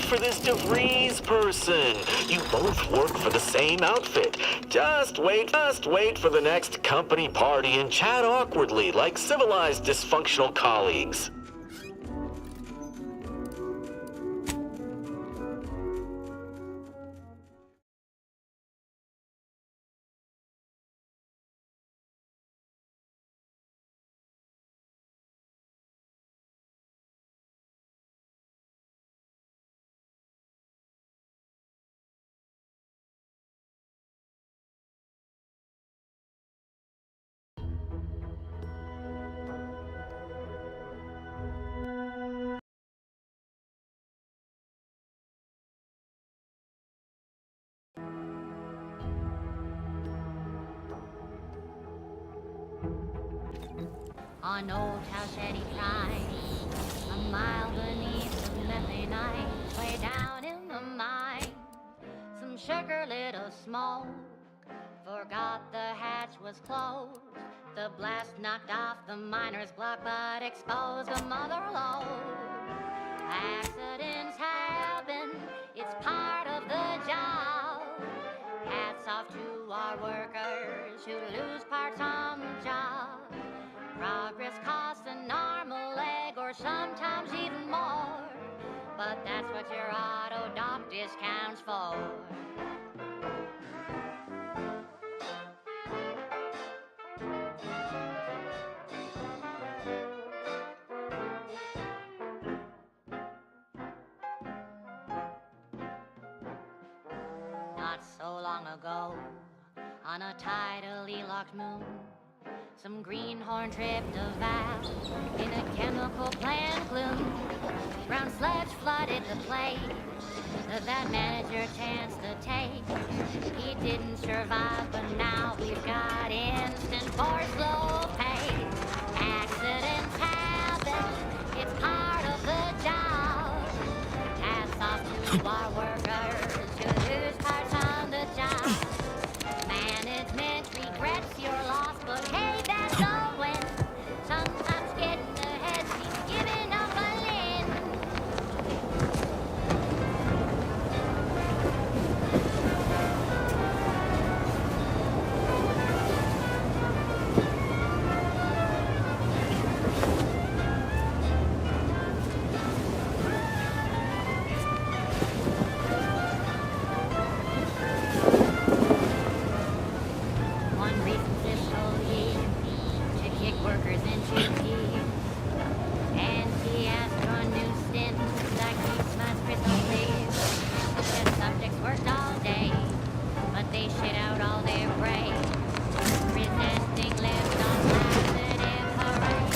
for this DeVries person. You both work for the same outfit. Just wait for the next company party and chat awkwardly like civilized dysfunctional colleagues. On Old Cowshed Drive, a mile beneath the methane ice, way down in the mine, some sugar lit a smoke, forgot the hatch was closed. The blast knocked off the miner's block, but exposed a mother lode. Accidents happen, it's part of the job. Hats off to our workers who lose parts on the job. Progress costs an arm, a leg, or sometimes even more. But that's what your auto doc discounts for. Not so long ago, on a tidally locked moon, some greenhorn tripped a valve in a chemical plant gloom. Brown sludge flooded the place that manager chanced to take. He didn't survive, but now we've got instant force low pay. Accidents happen, it's part of the job. Hats off to our workers who lose parts on the job. Management regrets your loss, but hey, that's a win. Sometimes getting ahead means giving up a limb. One reason this whole year to kick workers into gear. And he asked for a new stint that keeps my crystal clear. The subjects worked all day, but they shit out all their brain. Presenting lives on laxative parade.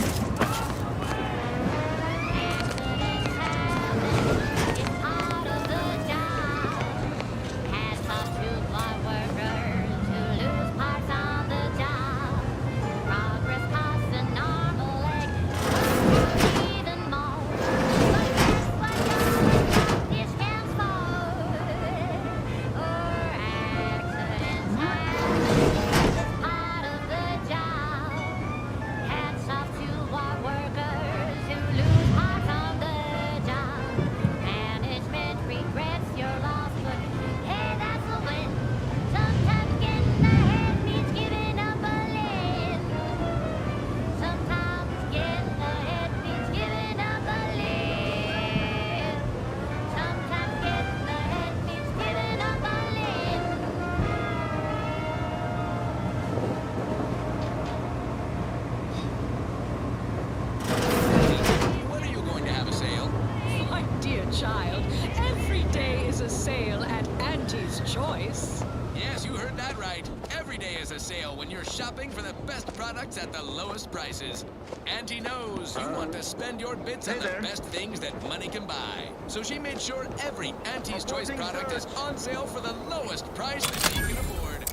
Accidents happen, it's part of the job. Hats off to our workers who lose parts on the job. Progress costs an arm, a leg, even more. But that's what your discounts for. Or accidents happen, it's part of the job. Hats off to our workers who lose parts on the job. Management regrets your loss, but hey, that's a win. Sometimes getting ahead means giving up a limb. Sometimes getting ahead means giving up a limb. Sometimes getting ahead means giving up a limb. When are you going to have a sale? My dear child, every day is a sale at Auntie's Choice. Yes, you heard that right. Every day is a sale when you're shopping for the best products at the lowest prices. Auntie knows you want to spend your bits on the best things that money can buy. So she made sure every Auntie's Choice product is on sale for the lowest price that you can afford.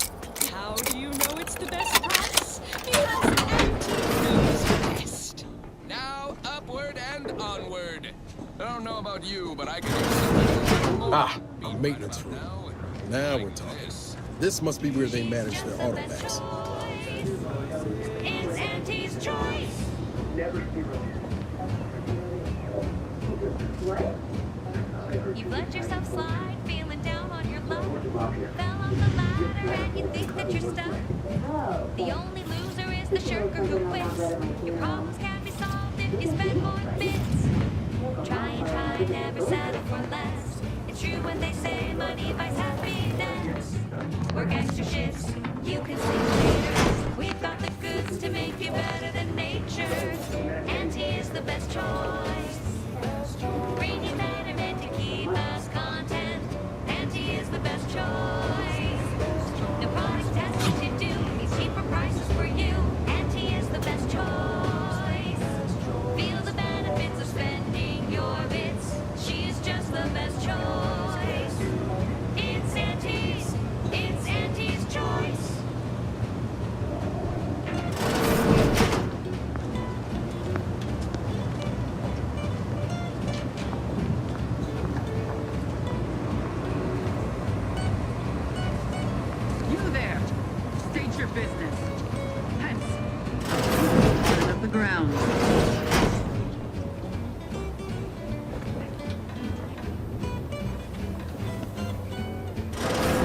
How do you know it's the best price? Because Auntie knows best. Now, upward and onward. I don't know about you, but I can use something more. Ah, a maintenance room. Now we're talking. This must be where they manage their autobacks. It's Auntie's Choice. You've let yourself slide, feeling down on your luck. Fell off the ladder and you think that you're stuck. The only loser is the shirker who quits. Your problems can be solved if you spend more bits. Try and try, never settle for less. It's true when they say money buys happiness. Work extra shifts, you can sleep later. We've got the goods to make you better than nature. Auntie is the best choice. Bringing betterment to keep us content. Auntie is the best choice. No product testing to do, these cheaper prices for you. Auntie is the best choice. Feel the benefits of spending your bits. She's just the best choice. It's Auntie's choice. You there! State your business. Hence, turn up the ground.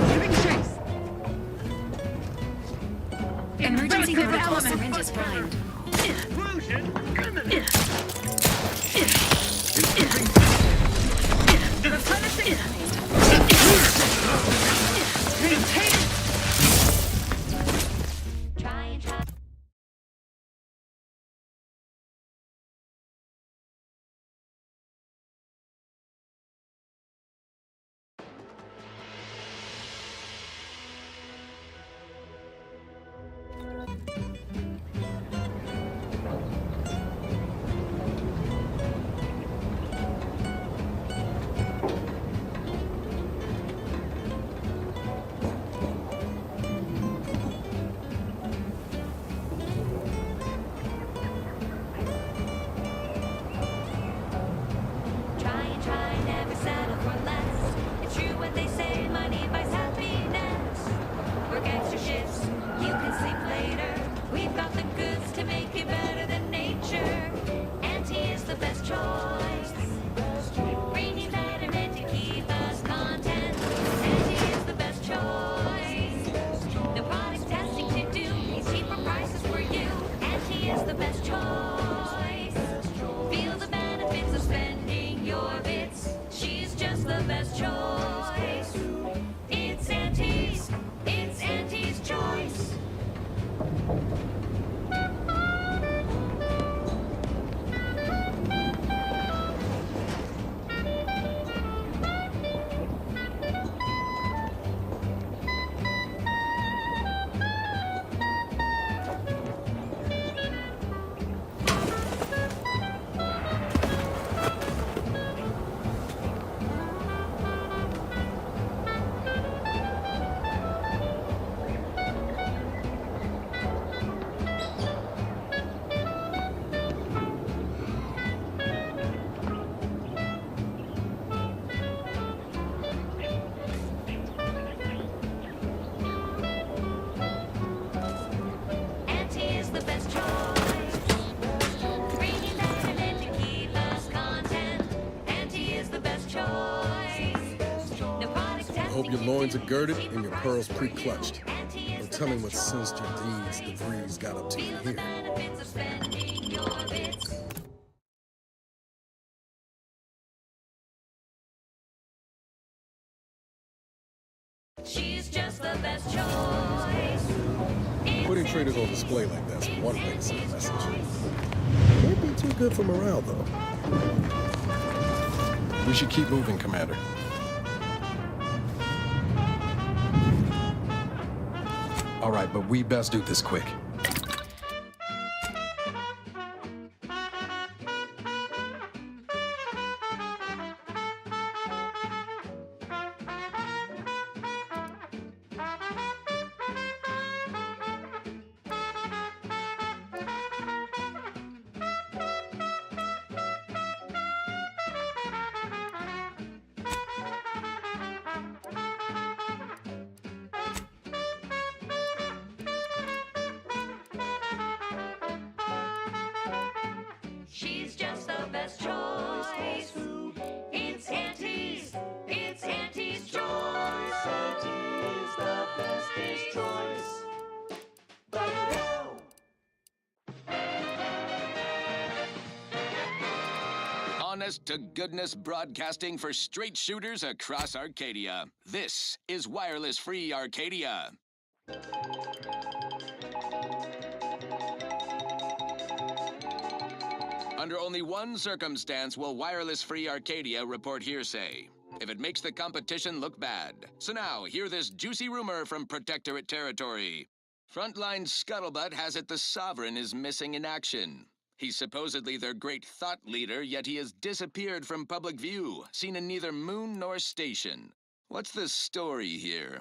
Giving chase. Emergency Infected protocol element. syringe is primed. Replenishing. Maintain. Try and try. Try and try, never settle for less. It's true what they say, money buys happiness. Work extra shifts, you can sleep later. We've got the goods to make you better than nature. Auntie is the best choice. Bringing betterment to keep us content. Auntie is the best choice. No product testing to do, these cheaper prices for you. Auntie is the best choice. Feel the benefits of spending your bits. She's just the best choice. It's Auntie's choice. Auntie is the best choice. Bringing betterment to keep us content. Auntie is the best choice. No product testing. I hope your loins are girded to do, and your pearls cheaper prices for you. pre-clutched. Auntie is Don't the tell me best what choice. sinister deeds the breeze got up to Feel in the here. benefits of spending your bits. She's just the best choice. Putting traders on display like that's one way to send a message. Can't be too good for morale, though. We should keep moving, Commander. All right, but we best do this quick. honest to goodness broadcasting for straight shooters across Arcadia. This is Wireless Free Arcadia. Under only one circumstance will Wireless Free Arcadia report hearsay: if it makes the competition look bad. So now, hear this juicy rumor from Protectorate territory. Frontline scuttlebutt has it the Sovereign is missing in action. He's supposedly their great thought leader, yet he has disappeared from public view, seen in neither moon nor station. What's the story here?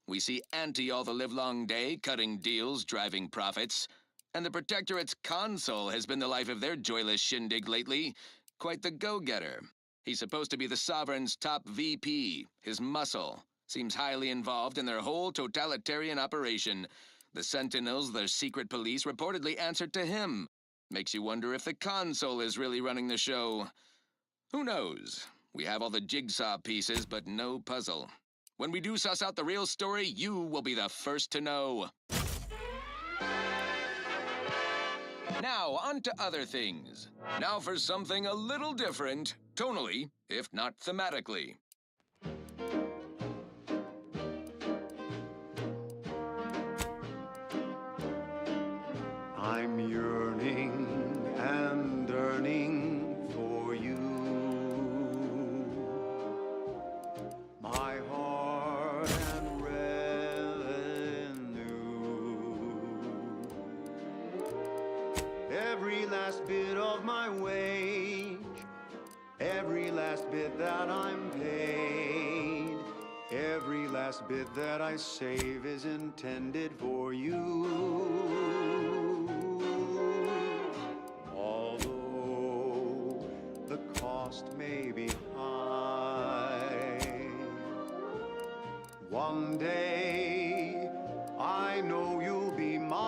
We see Auntie all the livelong day, cutting deals, driving profits. And the Protectorate's console has been the life of their joyless shindig lately. Quite the go-getter. He's supposed to be the Sovereign's top VP, his muscle. Seems highly involved in their whole totalitarian operation. The Sentinels, their secret police, reportedly answered to him. Makes you wonder if the console is really running the show. Who knows? We have all the jigsaw pieces, but no puzzle. When we do suss out the real story, you will be the first to know. Now, on to other things. Now for something a little different, tonally, if not thematically. I'm yearning and yearning for you. My heart and revenue. Every last bit of my wage, every last bit that I'm paid, every last bit that I save is intended for you. May be high. One day I know you'll be mine.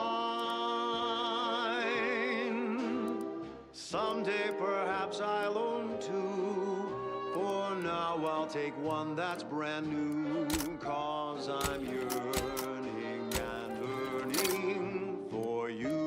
Someday perhaps I'll own two. For now I'll take one that's brand new. 'Cause I'm yearning and yearning for you.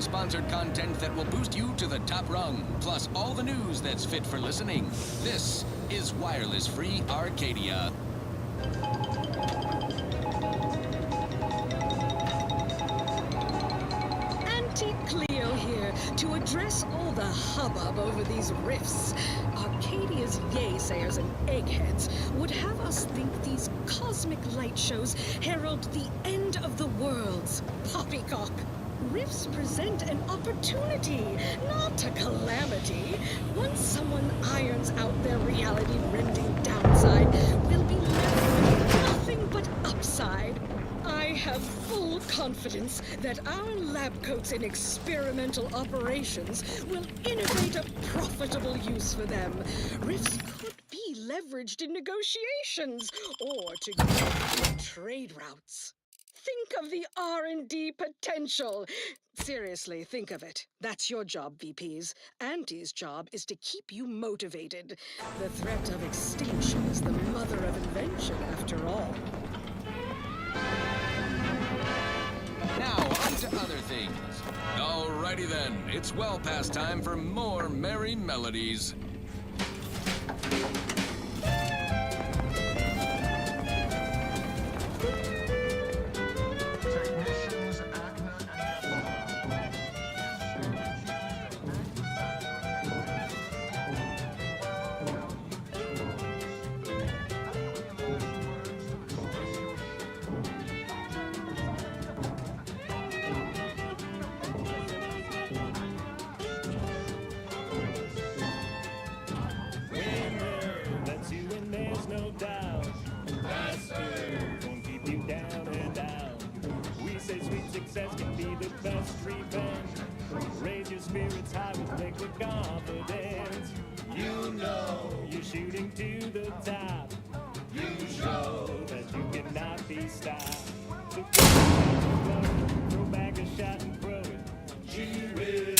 sponsored content that will boost you to the top rung, plus all the news that's fit for listening. This is Wireless Free Arcadia. Auntie Cleo here to address all the hubbub over these rifts. Arcadia's yaysayers and eggheads would have us think these cosmic light shows herald the end of the worlds. Poppycock. Rifts present an opportunity, not a calamity. Once someone irons out their reality-rending downside, we'll be left with nothing but upside. I have full confidence that our lab coats in experimental operations will innovate a profitable use for them. Rifts could be leveraged in negotiations or to get trade routes. Think of the R&D potential. Seriously, think of it. That's your job, VPs. Auntie's job is to keep you motivated. The threat of extinction is the mother of invention, after all. Now, on to other things. Alrighty then, it's well past time for more merry melodies. Raise your spirits high with liquid confidence. You know you're shooting to the top. You show that you cannot be stopped. So throw back a shot and throw it. You will.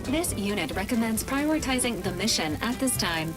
This unit recommends prioritizing the mission at this time.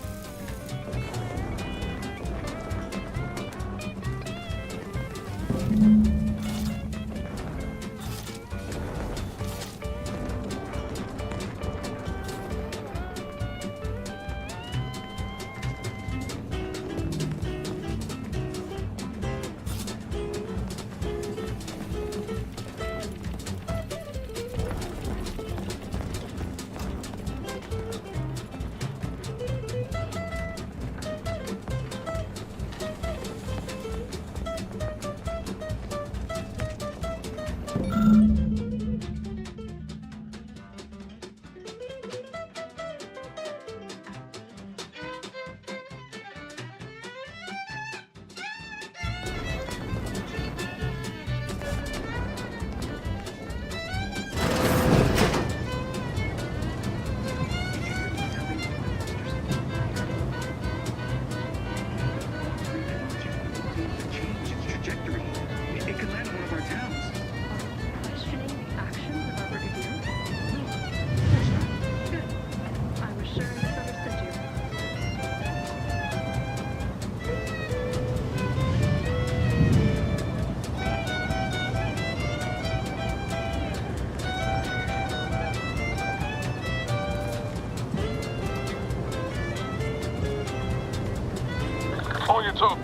On your toe.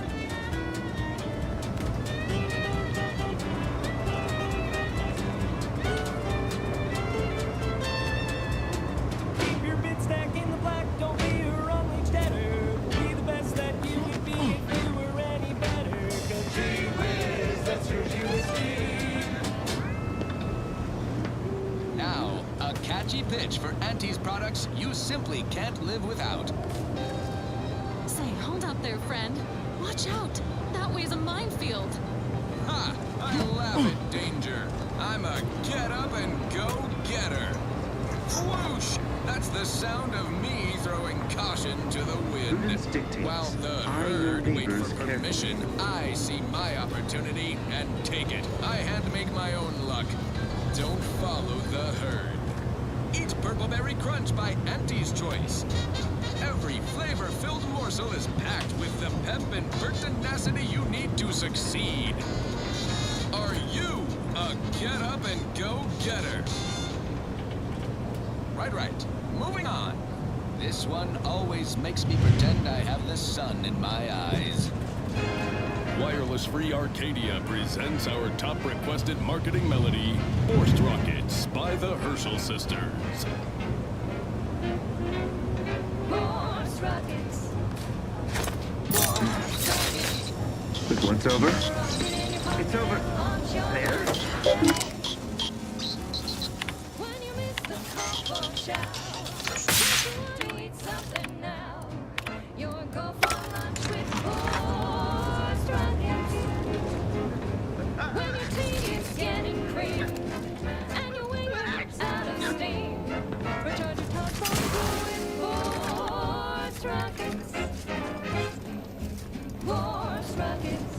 Keep your bid stack in the black, don't be a wrong wage debtor. Be the best that you would be if you were any better. Cause gee whiz, that's your USD. Now, a catchy pitch for Auntie's products you simply can't live without. Say, hold up there, friend. Watch out. That way's a minefield. Ha! I laugh at danger. I'm a get-up-and-go-getter. Whoosh! That's the sound of me throwing caution to the wind. While the herd wait for permission, I see my opportunity and take it. I hand-make my own luck. Don't follow the herd. Eat Purple Berry Crunch by Auntie's Choice. Every flavor-filled morsel is packed with the pep and pertinacity you need to succeed. Are you a get-up-and-go-getter? Right. Moving on. This one always makes me pretend I have the sun in my eyes. Wireless Free Arcadia presents our top requested marketing melody, Forced Rockets by the Herschel Sisters. Forced rockets. This one's over. It's over. There. When you miss the comfort shower, you want to eat something now. You're go for lunch with forced rockets. When your tea is getting cream and your wing is out of steam, recharge your touch phone with forced rockets. Forced rockets.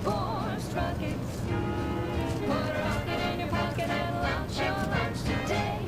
Forced rockets. Put a rocket in your pocket and launch your lunch today.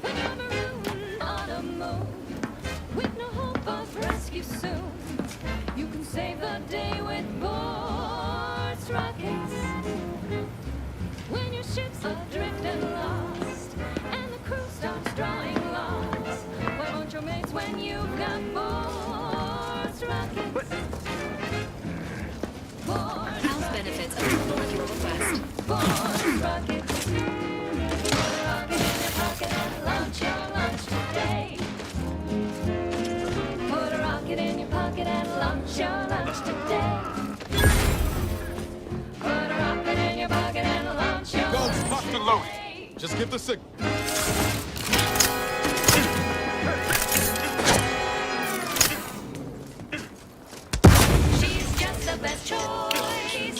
When you're marooned on a moon with no hope of rescue soon, you can save the day with forced rockets. When your ship's adrift and lost and the crew starts drawing lots, why won't your mates when you've got forced rockets? Forced Health benefits available at your request. Forced rockets. Put a rocket in your pocket and launch your lunch today. Put a rocket in your pocket and launch your lunch today. Put a rocket in your pocket and launch your lunch today. Guns locked and loaded. Just give the signal. She's just the best choice.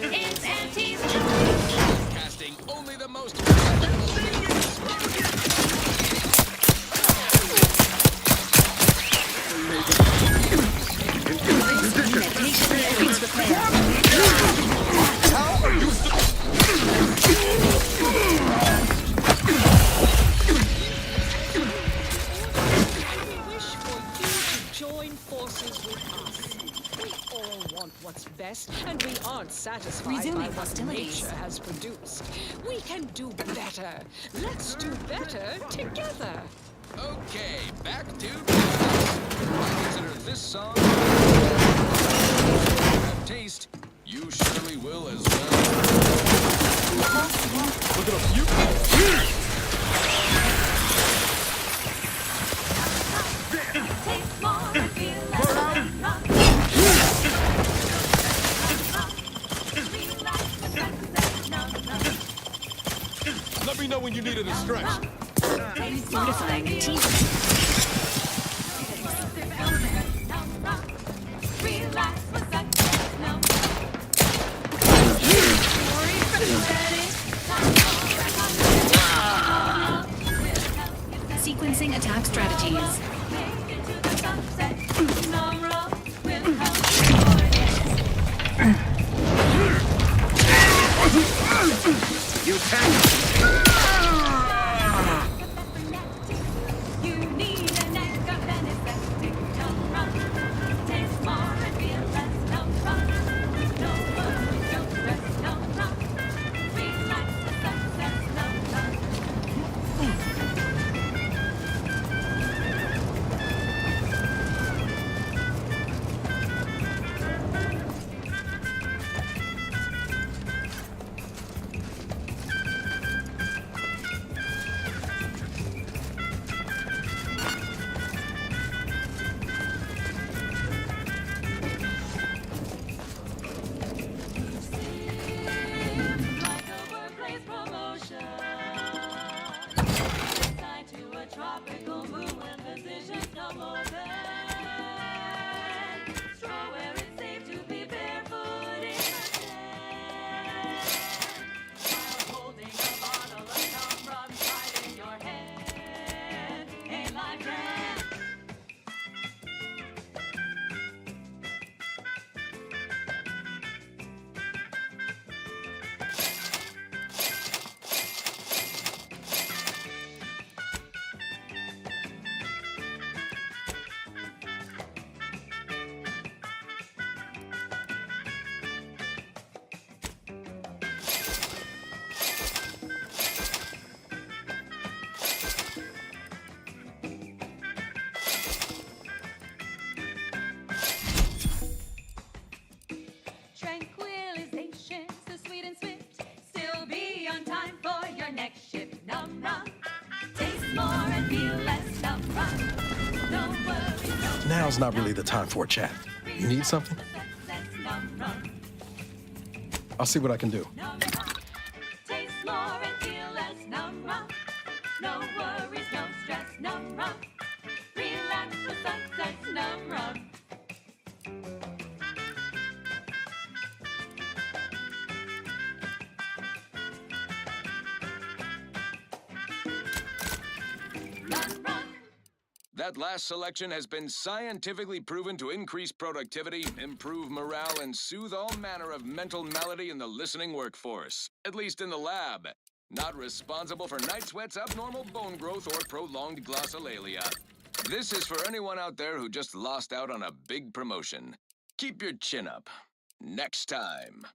It's Auntie's choice. Casting only the most... We wish for you to join forces with us. We all want what's best, and we aren't satisfied Resuming by what hostilities. nature has produced. We can do better. Let's do better together. Okay, back to business. I consider this song... have taste. You surely will as well. Look at us. You. Taste more and feel like rock. Let me know when you need a distraction. Notifying team. Sequencing attack strategies. You can. Now's not really the time for a chat. You need something? I'll see what I can do. That last selection has been scientifically proven to increase productivity, improve morale, and soothe all manner of mental malady in the listening workforce. At least in the lab. Not responsible for night sweats, abnormal bone growth, or prolonged glossolalia. This is for anyone out there who just lost out on a big promotion. Keep your chin up. Next time.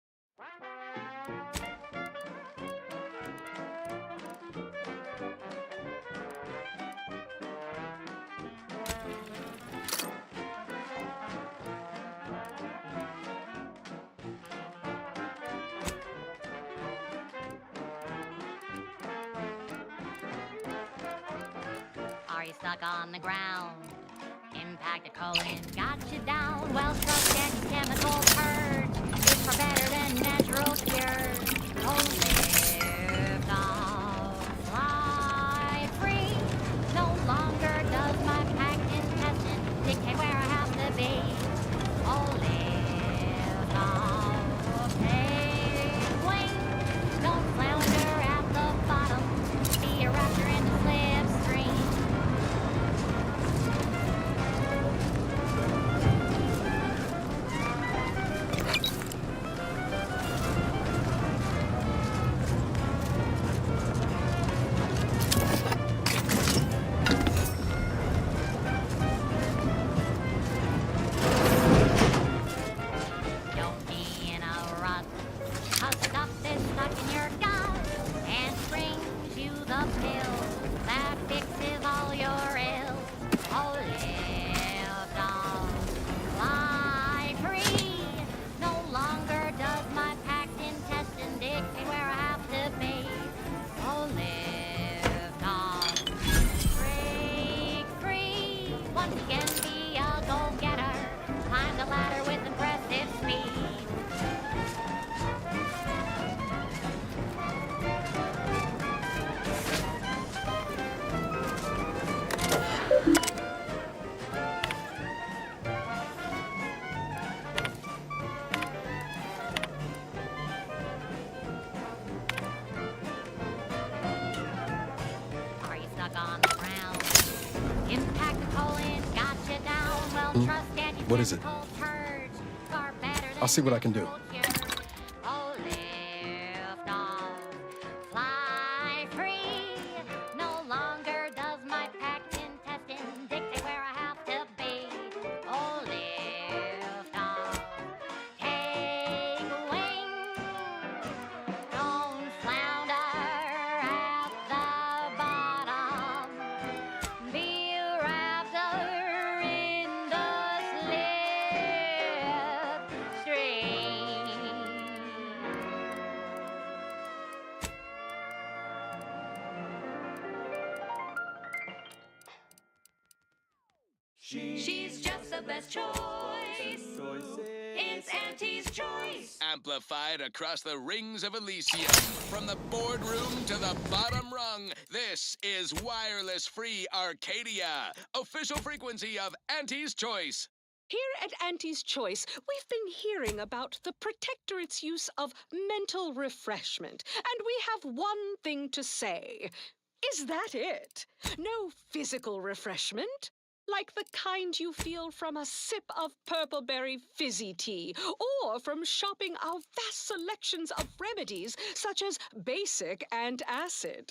Are you stuck on the ground? Impacted colon got you down. Well, trust chemical purge is far better than natural cures. Oh, live off, fly free. No longer does my packed intestine dictate where I have to be. Oh, live off, take wing. Don't flounder at the bottom. Be a raptor in the slipstream. What is it? I'll see what I can do. Oh, lift off, fly free. No longer does my packed intestine dictate where I have to be. Oh, lift off, take wing. Don't flounder at the bottom. Be raptor in the slipstream. She's just the best choice. It's Auntie's choice. Amplified across the rings of Elysium, from the boardroom to the bottom rung, this is Wireless Free Arcadia, official frequency of Auntie's Choice. Here at Auntie's Choice, we've been hearing about the Protectorate's use of mental refreshment, and we have one thing to say. Is that it? No physical refreshment? Like the kind you feel from a sip of purpleberry fizzy tea, or from shopping our vast selections of remedies such as basic and acid.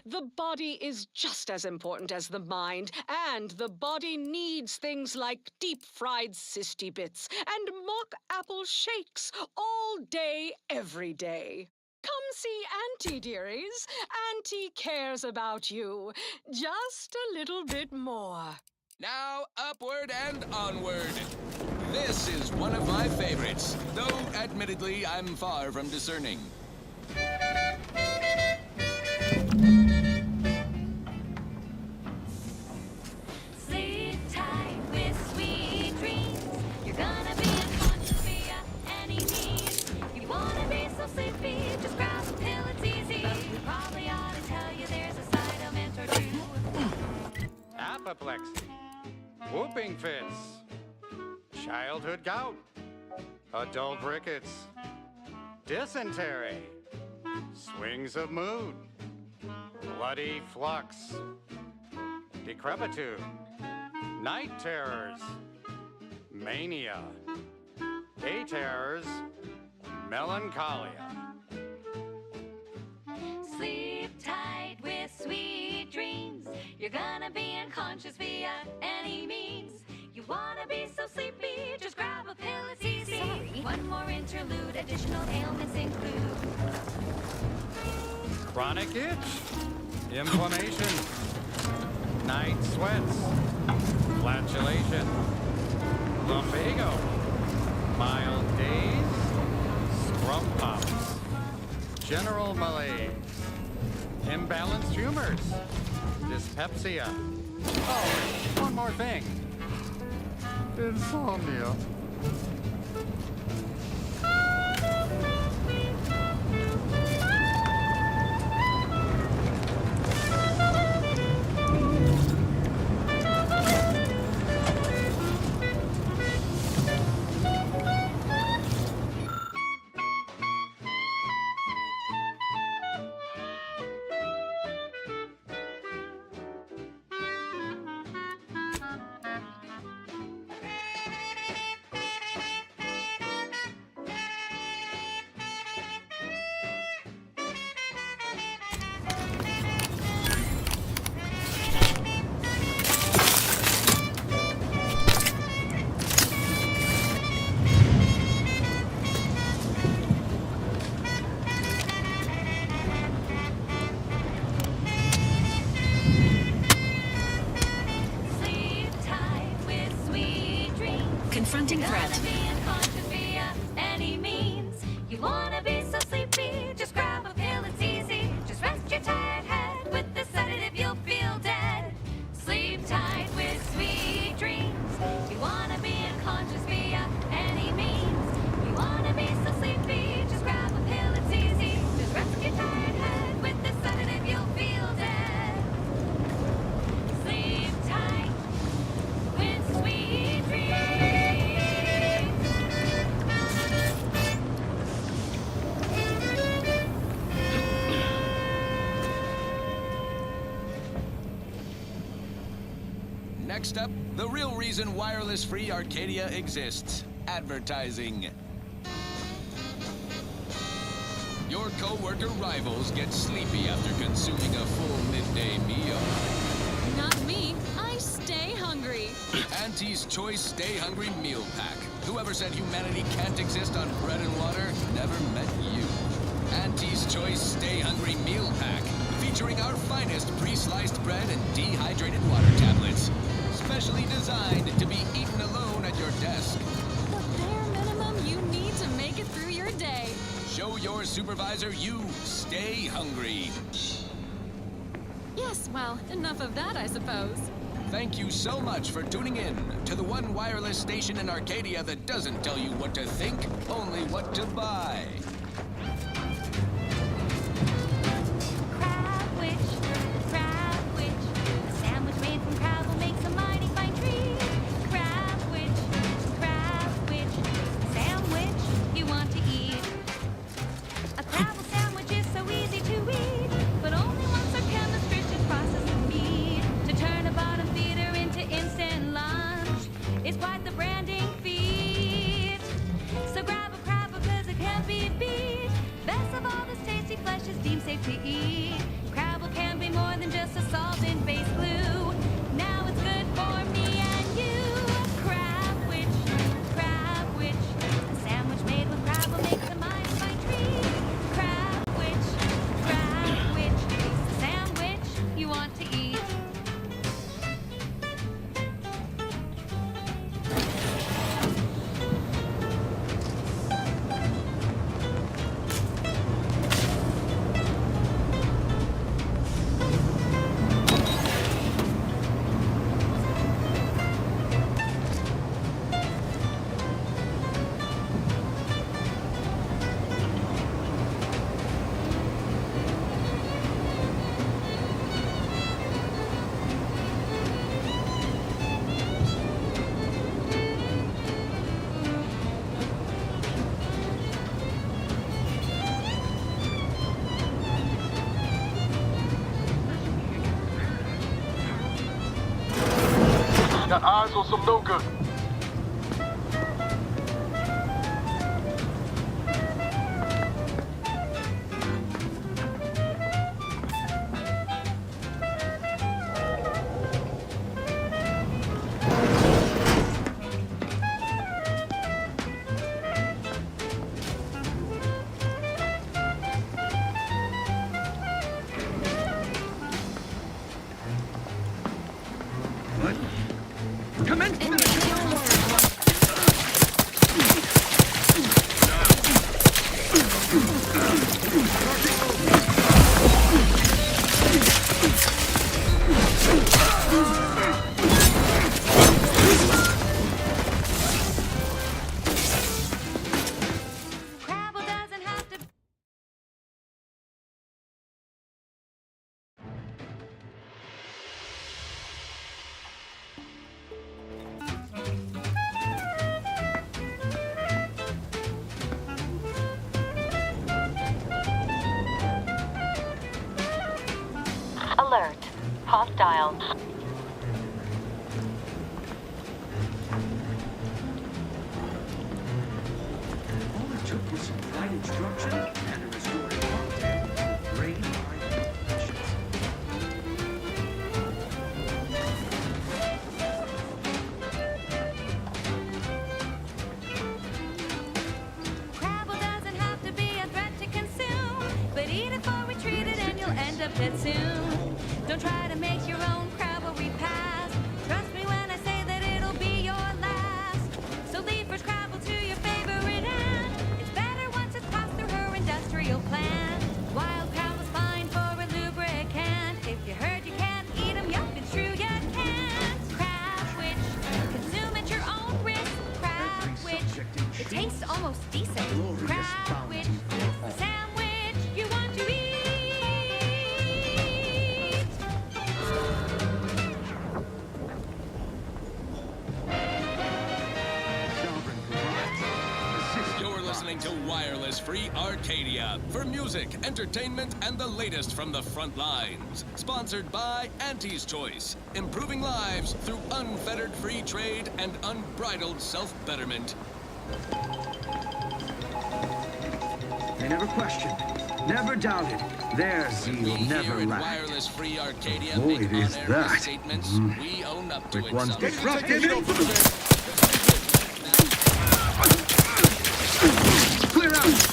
The body is just as important as the mind, and the body needs things like deep-fried cysty bits and mock apple shakes all day, every day. Come see Auntie, dearies. Auntie cares about you just a little bit more. Now, upward and onward. This is one of my favorites, though admittedly I'm far from discerning. Sleep tight with sweet dreams. You're gonna be unconscious via any means. You wanna be so sleepy, just grab a pill, it's easy. We probably ought to tell you there's a side element or two. Apoplexy, whooping fits, childhood gout, adult rickets, dysentery, swings of mood, bloody flux, decrepitude, night terrors, mania, day terrors, melancholia. Sleep tight with sweet dreams. You're gonna be unconscious via any means. You wanna be so sleepy, just grab a pill, it's easy. One more interlude, additional ailments include Chronic itch, inflammation, night sweats, flatulation, lumbago, mild days, scrump pops, general malaise, imbalanced humors, dyspepsia. Oh, one more thing. Insomnia. Next up, the real reason wireless-free Arcadia exists. Advertising. Your co-worker rivals get sleepy after consuming a full midday meal. Not me. I stay hungry. Auntie's Choice Stay Hungry Meal Pack. Whoever said humanity can't exist on bread and water never met you. Auntie's Choice Stay Hungry Meal Pack, featuring our finest pre-sliced bread and dehydrated water tablets. Specially designed to be eaten alone at your desk. The bare minimum you need to make it through your day. Show your supervisor you stay hungry. Yes, well, enough of that, I suppose. Thank you so much for tuning in to the one wireless station in Arcadia that doesn't tell you what to think, only what to buy. Crabwich, a sandwich made from crab will make some mighty fine treat. Crabwich, sandwich you want to eat. A crabble sandwich is so easy to eat, but only once our chemists process the meat to turn a bottom feeder into instant lunch. It's quite the branding feat. So grab a crab because it can't be beat. Best of all, this tasty flesh is deemed safe to eat. Crabble can be more than just a solvent-based glue. Now it's good for me and you. Crabwich, a sandwich made with crabble makes a mighty fine treat. Crabwich, a sandwich you want to eat. Got eyes on some no good. Alert. Hostile. All it took was some right instruction and a restored content. Great options. Crabble doesn't have to be a threat to consume, but eat it before we treat it and you'll end up dead soon. Don't try to make your own crabble repast. Trust me when I say that it'll be your last. So leave first crabble to your favorite aunt. It's better once it's passed through her industrial plant. Wild crabble's fine for a lubricant. If you heard you can't eat them, yup, it's true you can't. Crabwich, consume at your own risk. Crabwich, it tastes almost decent. Crabwich, the sandwich you want to eat. You're listening to Wireless Free Arcadia for music, entertainment, and the latest from the front lines. Sponsored by Auntie's Choice, improving lives through unfettered free trade and unbridled self-betterment. They never questioned, never doubted. Their zeal never Here at lacked. Wireless Free Arcadia, Boy, make it is on-air that. statements. We own up to Quick it. ones Some- disruptive influence. Clear out.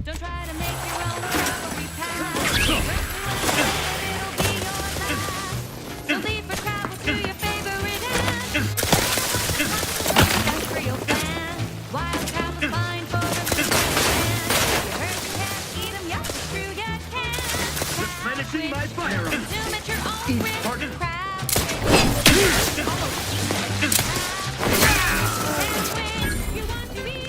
Don't try to make your own recovery path. It'll be your last. So leave for travel to your favorite end. That's for your plan. Wild travel's fine for the man. You heard you can't eat 'em, yes, it's true you can. Replenishing my firearms. Consume at your own risk. Craft. You want to eat.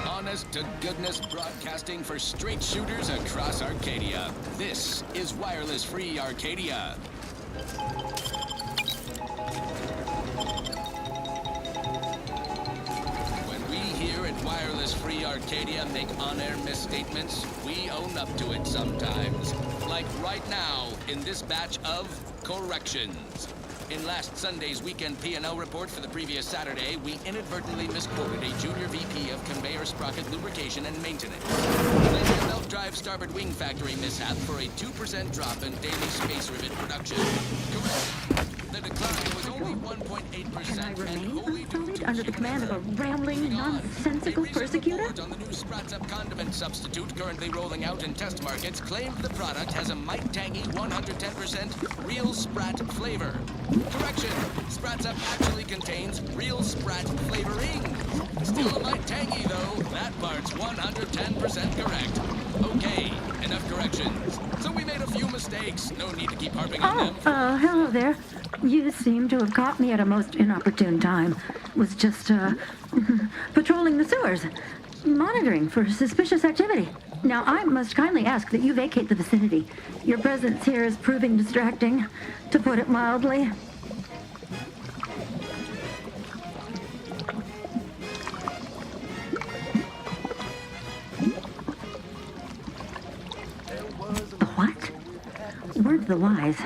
Honest to goodness broadcasting for straight shooters across Arcadia. This is Wireless Free Arcadia. When we here at Wireless Free Arcadia make on-air misstatements, we own up to it sometimes. Like right now in this batch of corrections. In last Sunday's weekend P&L report for the previous Saturday, we inadvertently misquoted a junior VP of conveyor sprocket lubrication and maintenance. Claiming a belt drive starboard wing factory mishap for a 2% drop in daily space rivet production. Correct. The decline was only 1.8% and wholly due to under the command of a rambling, nonsensical persecutor? on the new Sprats Up condiment substitute currently rolling out in test markets claimed the product has a mighty tangy 110% real Sprat flavor. Correction, Sprats Up actually contains real Sprat flavoring. Still a mite tangy though, that part's 110% correct. Okay, enough corrections. So we made a few mistakes, no need to keep harping on them. Hello there. You seem to have caught me at a most inopportune time. Was just, patrolling the sewers, monitoring for suspicious activity. Now, I must kindly ask that you vacate the vicinity. Your presence here is proving distracting, to put it mildly. What? Word to the wise.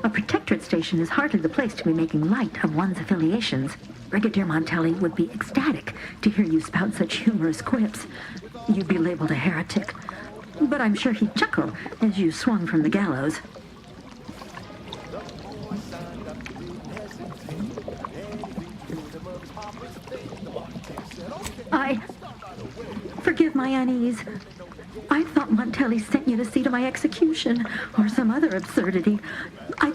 A protectorate station is hardly the place to be making light of one's affiliations. Brigadier Montelli would be ecstatic to hear you spout such humorous quips. You'd be labeled a heretic. But I'm sure he'd chuckle as you swung from the gallows. Forgive my unease. I thought Montelli sent you to see to my execution, or some other absurdity. I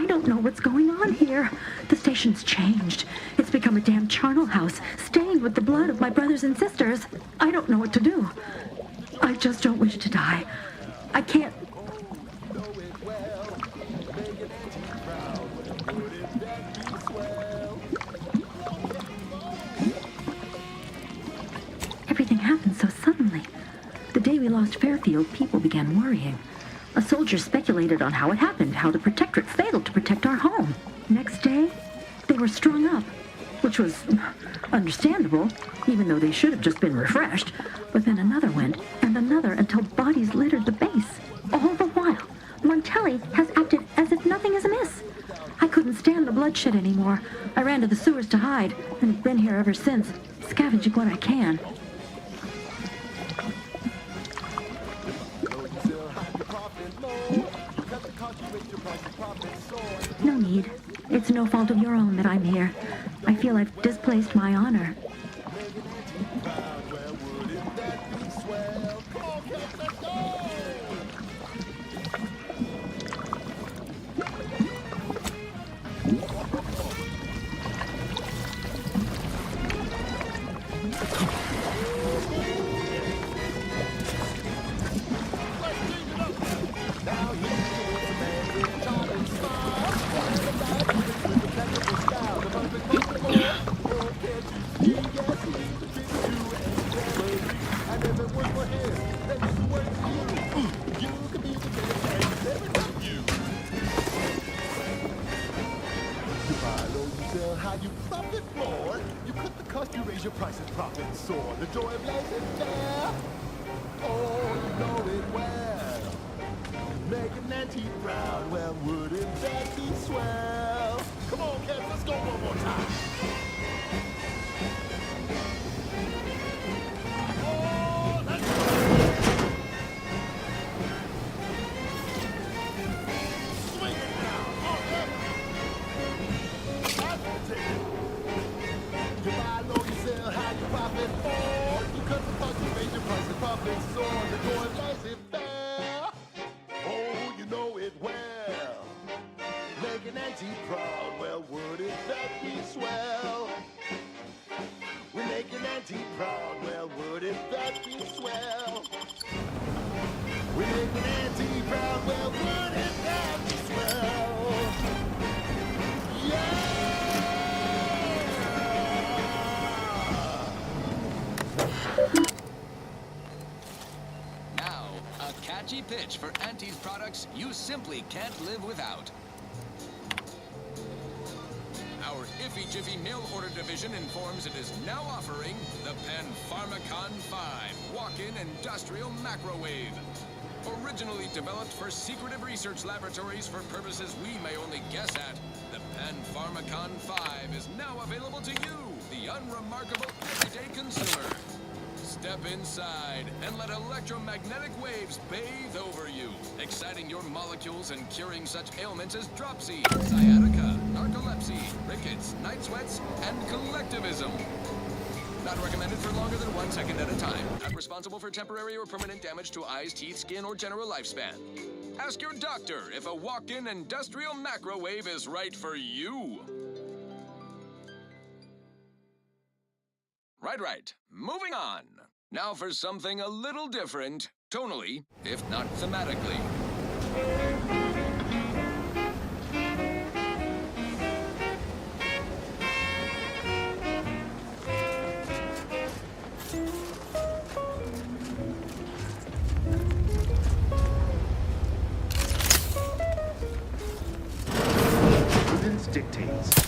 don't know what's going on here. The station's changed. It's become a damn charnel house, stained with the blood of my brothers and sisters. I don't know what to do. I just don't wish to die. I can't... Everything happened so suddenly. The day we lost Fairfield, people began worrying. A soldier speculated on how it happened, how the Protectorate failed to protect our home. Next day, they were strung up, which was understandable, even though they should have just been refreshed. But then another went, and another, until bodies littered the base. All the while, Montelli has acted as if nothing is amiss. I couldn't stand the bloodshed anymore. I ran to the sewers to hide, and have been here ever since, scavenging what I can. No need. It's no fault of your own that I'm here. I feel I've displaced my honor. Pitch for Auntie's products you simply can't live without. Our Iffy Jiffy mail order division informs it is now offering the Pen Pharmacon 5 walk-in industrial microwave. Originally developed for secretive research laboratories for purposes we may only guess at, the Pen Pharmacon 5 is now available to you, the unremarkable everyday consumer. Step inside and let electromagnetic waves bathe over you, exciting your molecules and curing such ailments as dropsy, sciatica, narcolepsy, rickets, night sweats, and collectivism. Not recommended for longer than 1 second at a time. Not responsible for temporary or permanent damage to eyes, teeth, skin, or general lifespan. Ask your doctor if a walk-in industrial microwave is right for you. Right. Moving on. Now for something a little different, tonally, if not thematically. Prudence dictates.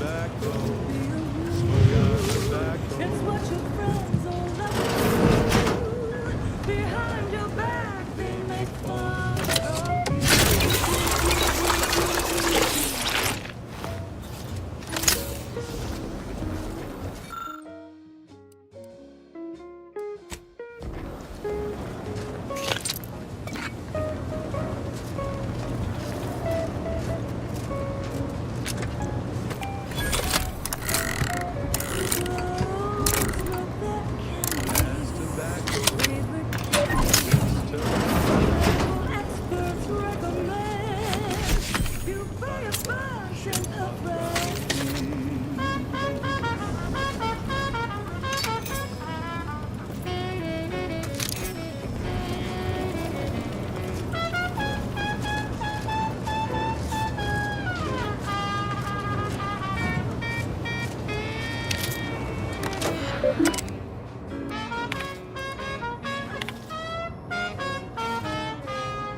tobacco. Smoke out tobacco. It's what your friends all love. Behind your back, they make fun of you. Experts recommend you buy a bunch and a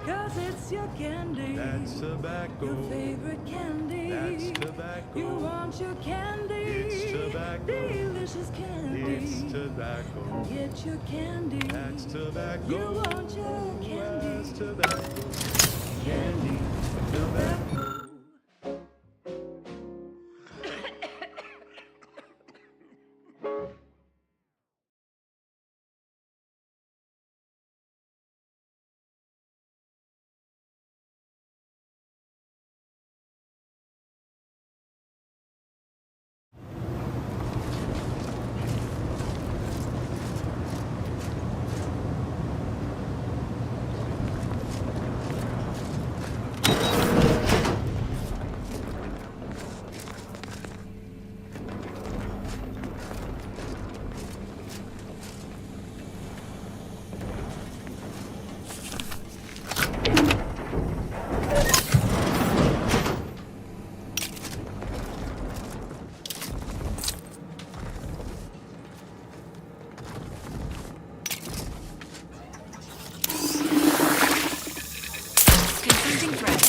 Cause it's your candy. That's tobacco. Your favorite candy. That's tobacco. You want your candy. It's tobacco. Delicious candy. It's tobacco. Get your candy. That's tobacco. You want your candy. That's tobacco. Candy. Tobacco. Confronting threat.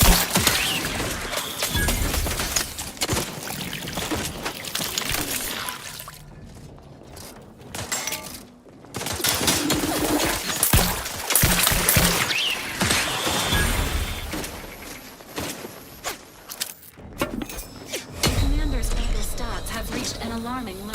The commander's vital stats have reached an alarming low.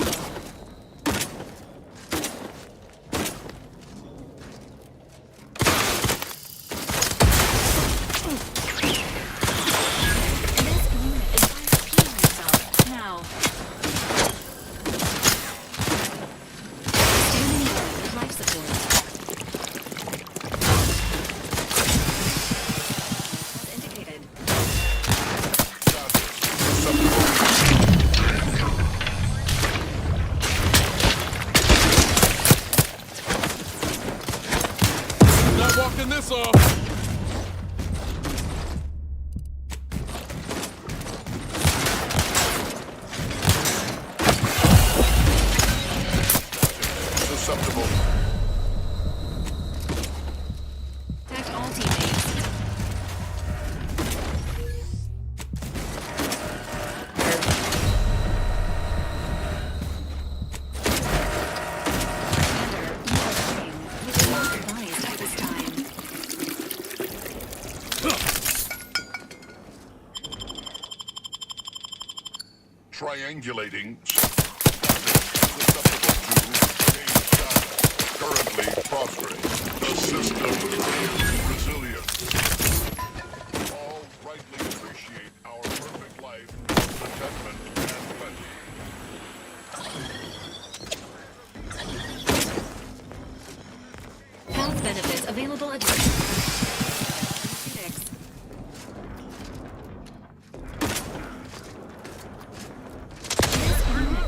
Now. Standing by with life support. As indicated. Not walking this off. Susceptible. Protect all teammates. Triangulating. Susceptible to change data. Currently prostrate. The system is resilient. All rightly appreciate our perfect life, contentment, and plenty. Health benefits available at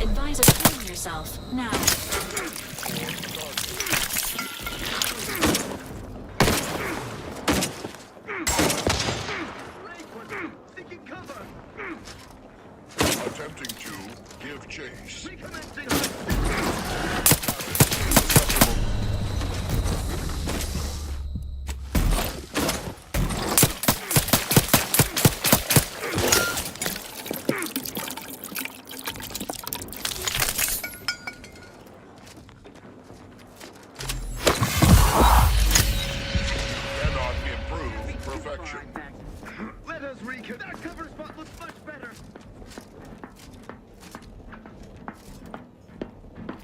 advise killing yourself now. Attempting to give chase.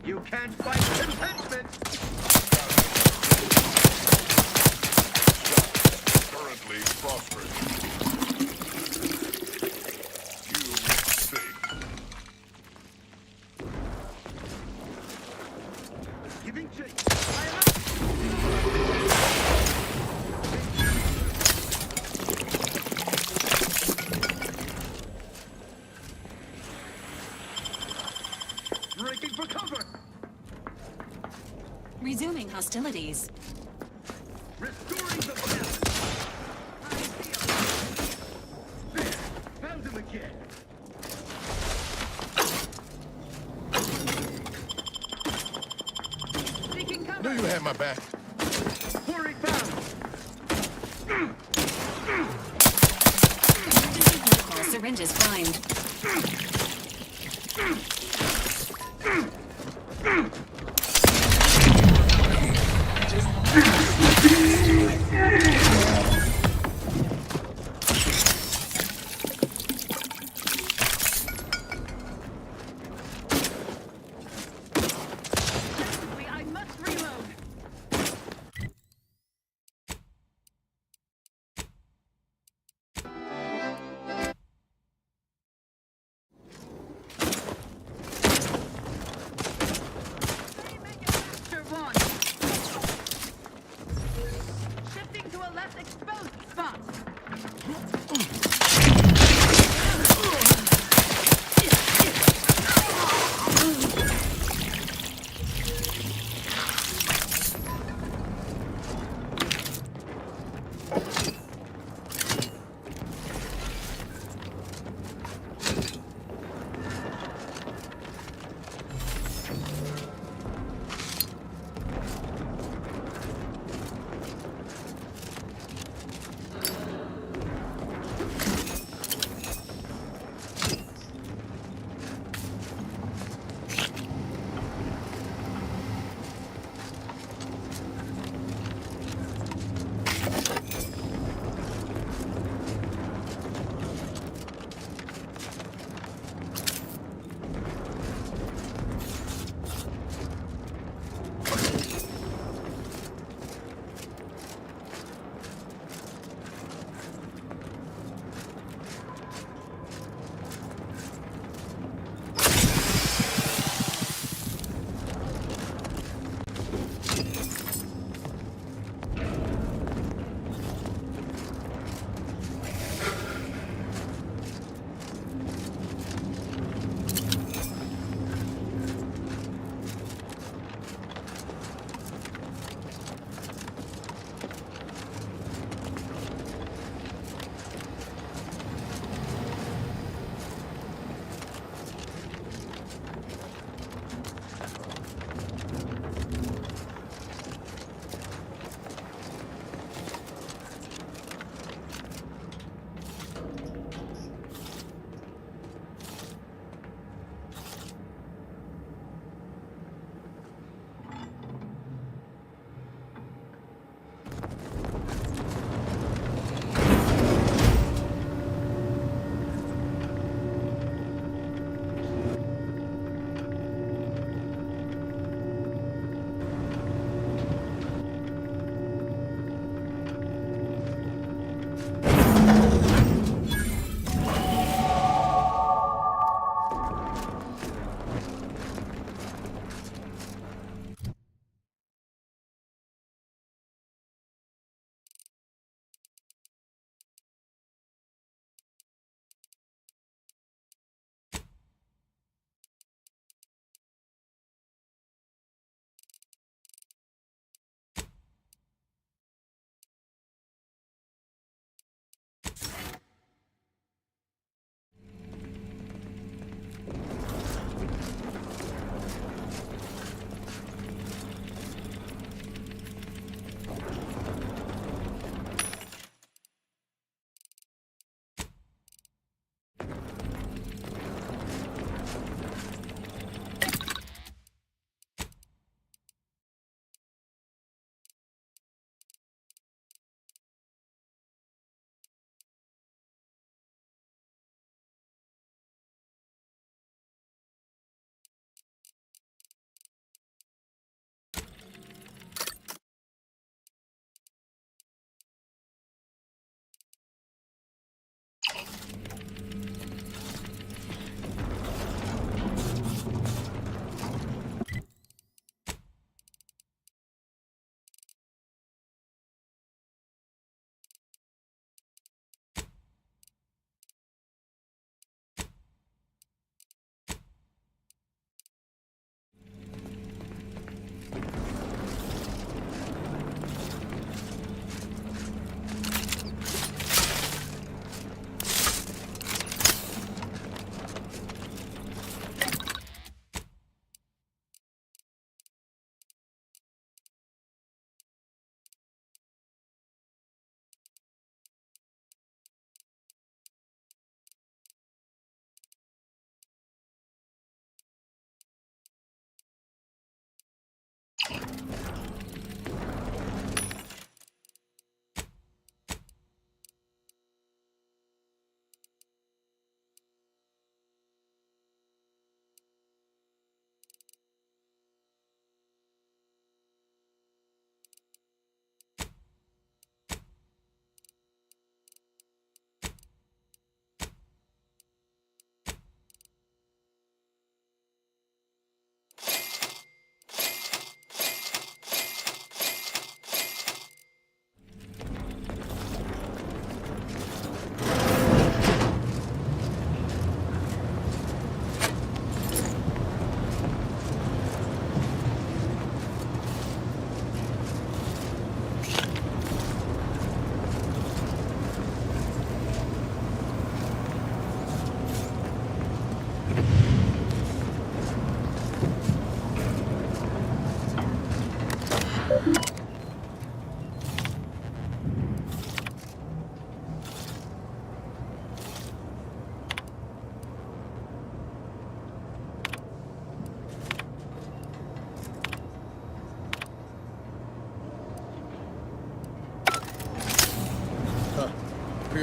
You can't fight contentment! Currently prostrate. You think. Giving chase. Breaking for cover! Resuming hostilities. Restoring the balance! There! Found him again! Taking cover. Knew you had my back. Quarry found! All syringes primed. I must reload.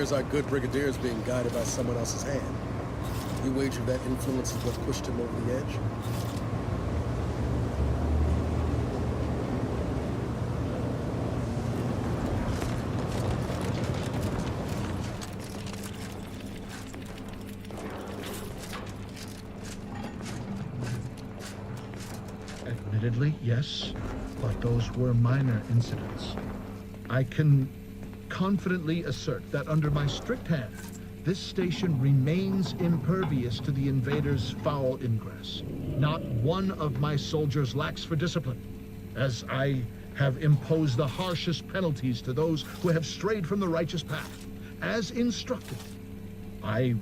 Here's our good brigadiers being guided by someone else's hand. You wager that influence is what pushed him over the edge? Admittedly, yes, but those were minor incidents. I can confidently assert that under my strict hand, this station remains impervious to the invaders' foul ingress. Not one of my soldiers lacks for discipline, as I have imposed the harshest penalties to those who have strayed from the righteous path. As instructed, I...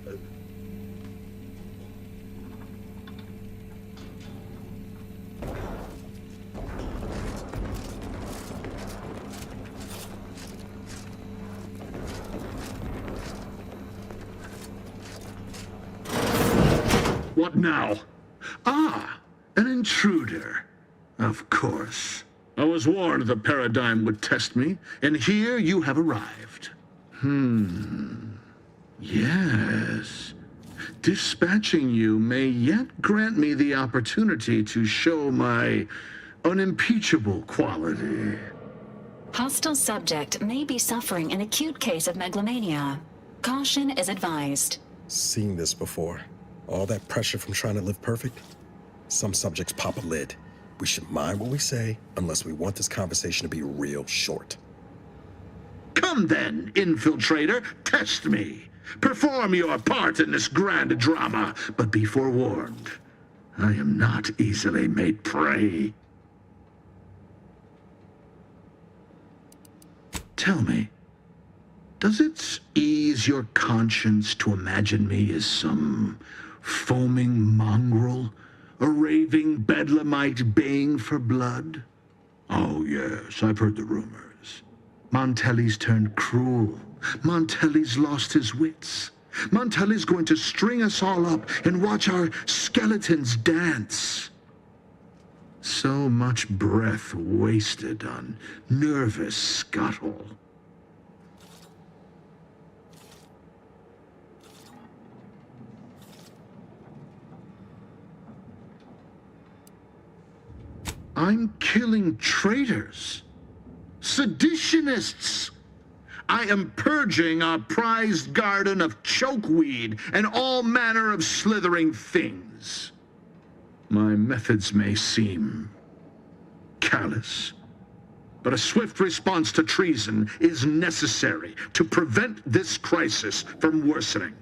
What now? Ah, an intruder. Of course. I was warned the Paradigm would test me, and here you have arrived. Yes. Dispatching you may yet grant me the opportunity to show my unimpeachable quality. Hostile subject may be suffering an acute case of megalomania. Caution is advised. Seen this before. All that pressure from trying to live perfect? Some subjects pop a lid. We should mind what we say, unless we want this conversation to be real short. Come then, infiltrator, test me. Perform your part in this grand drama, but be forewarned. I am not easily made prey. Tell me, does it ease your conscience to imagine me as some foaming mongrel, a raving bedlamite baying for blood? Oh yes, I've heard the rumors. Montelli's turned cruel. Montelli's lost his wits. Montelli's going to string us all up and watch our skeletons dance. So much breath wasted on nervous scuttle. I'm killing traitors, seditionists. I am purging our prized garden of chokeweed and all manner of slithering things. My methods may seem callous, but a swift response to treason is necessary to prevent this crisis from worsening.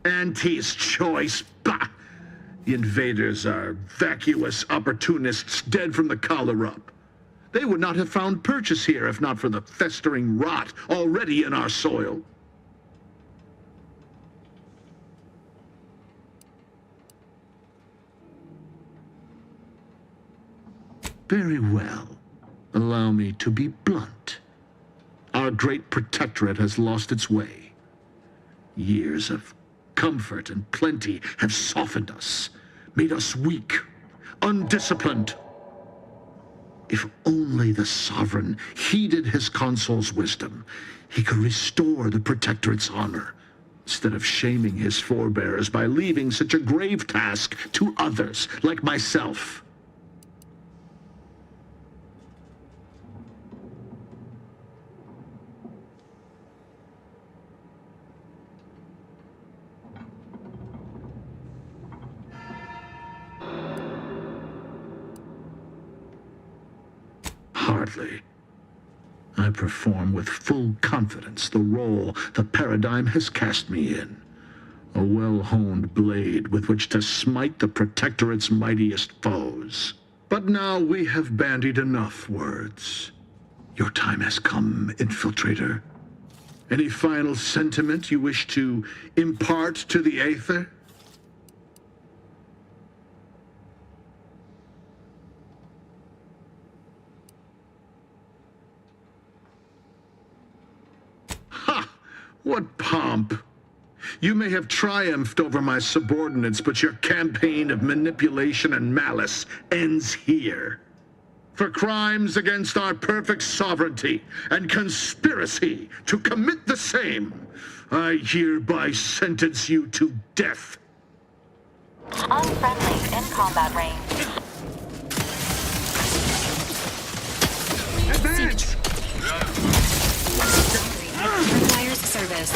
Auntie's choice. Bah! The invaders are vacuous opportunists dead from the collar up. They would not have found purchase here if not for the festering rot already in our soil. Very well. Allow me to be blunt. Our great protectorate has lost its way. Years of comfort and plenty have softened us, made us weak, undisciplined. If only the sovereign heeded his consul's wisdom, he could restore the protectorate's honor, instead of shaming his forebears by leaving such a grave task to others like myself. Hardly. I perform with full confidence the role the Paradigm has cast me in. A well-honed blade with which to smite the Protectorate's mightiest foes. But now we have bandied enough words. Your time has come, infiltrator. Any final sentiment you wish to impart to the Aether? What pomp! You may have triumphed over my subordinates, but your campaign of manipulation and malice ends here. For crimes against our perfect sovereignty and conspiracy to commit the same, I hereby sentence you to death. Unfriendly in combat range. Advance! Requires service.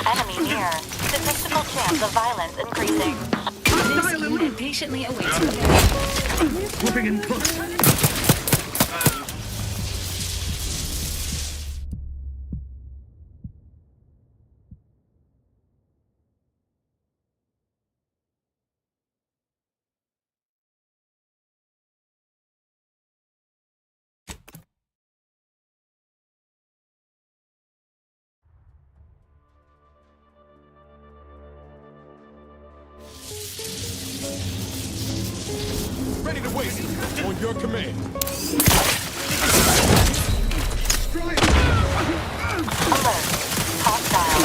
Enemy near. Statistical chance of violence increasing. This unit patiently awaits repair. Moving in close. Ready to wait. On your command. Alert. Hostile.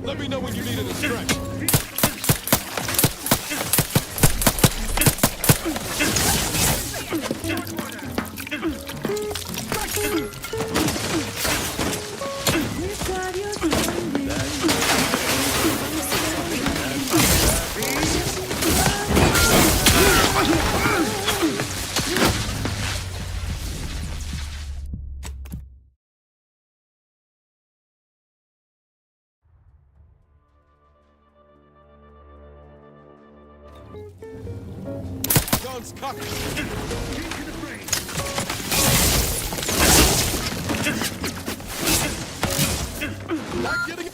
Let me know when you need an extract. Guns cocked. Not getting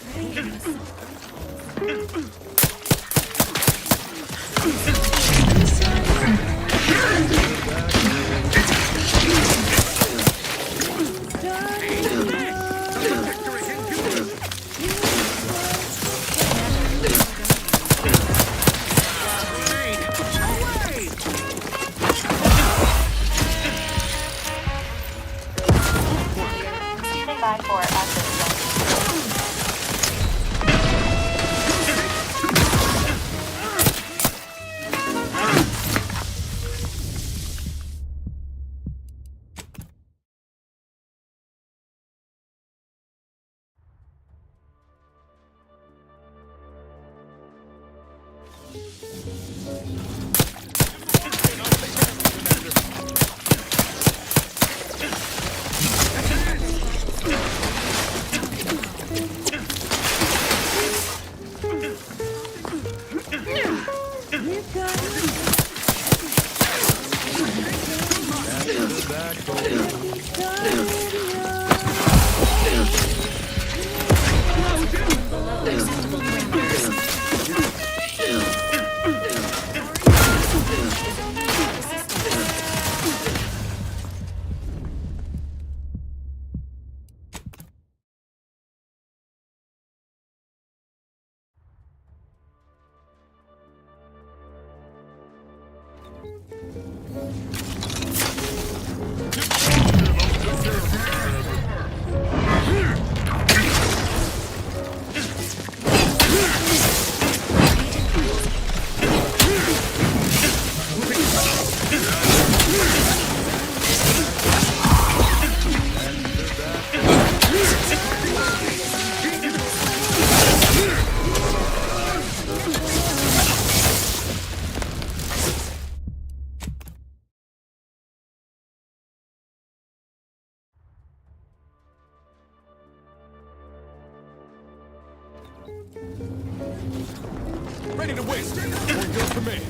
Ready to waste. On your command.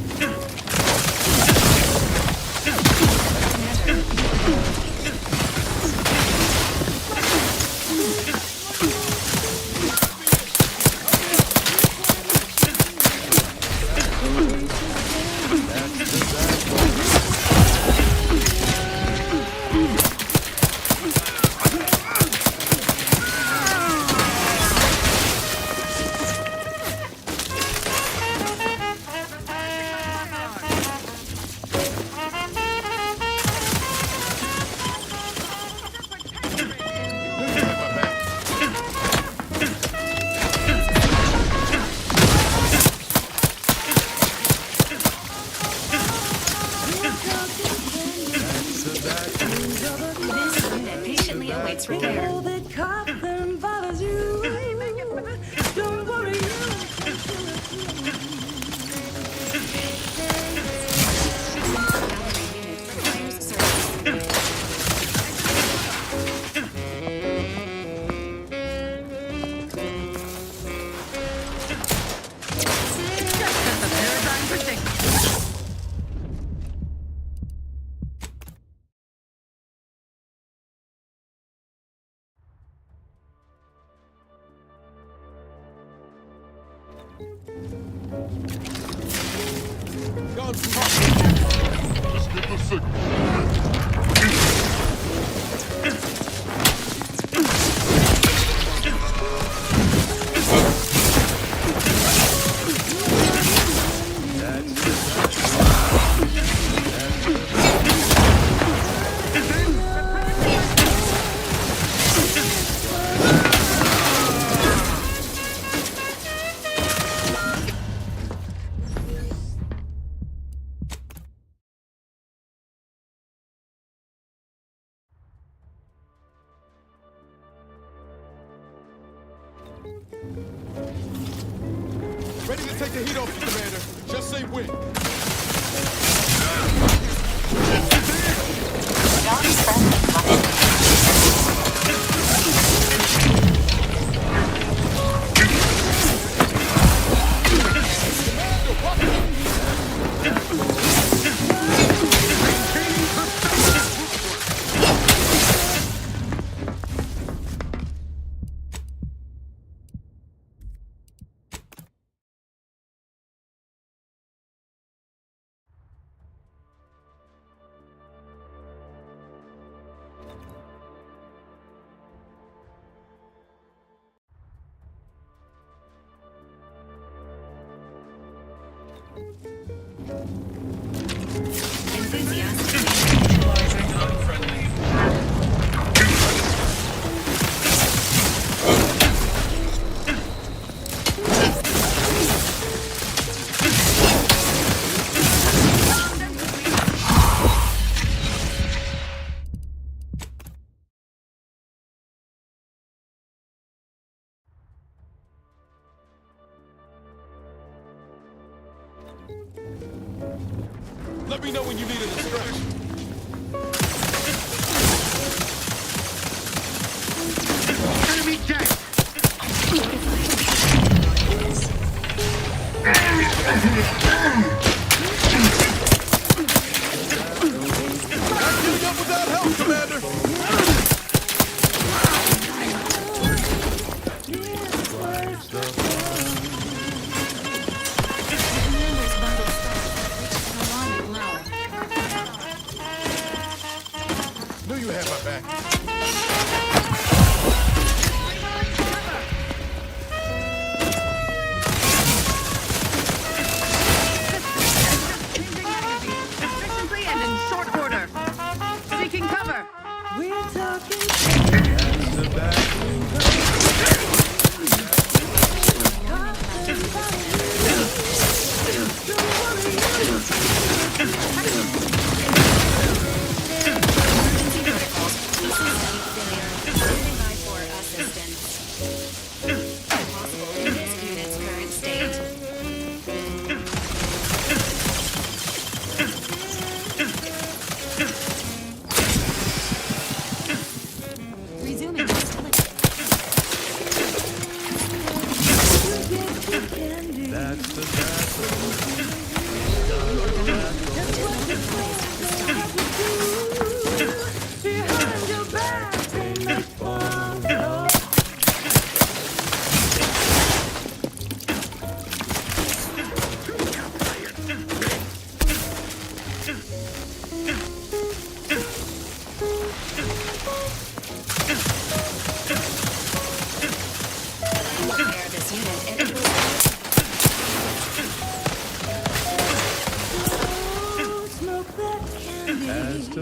This unit patiently awaits repair. Just get the signal. Ready to take the heat off you, Commander. Just say when. Let me know when you need a distraction. Enemy dead! Not getting up without help, Commander! Knew you had my back.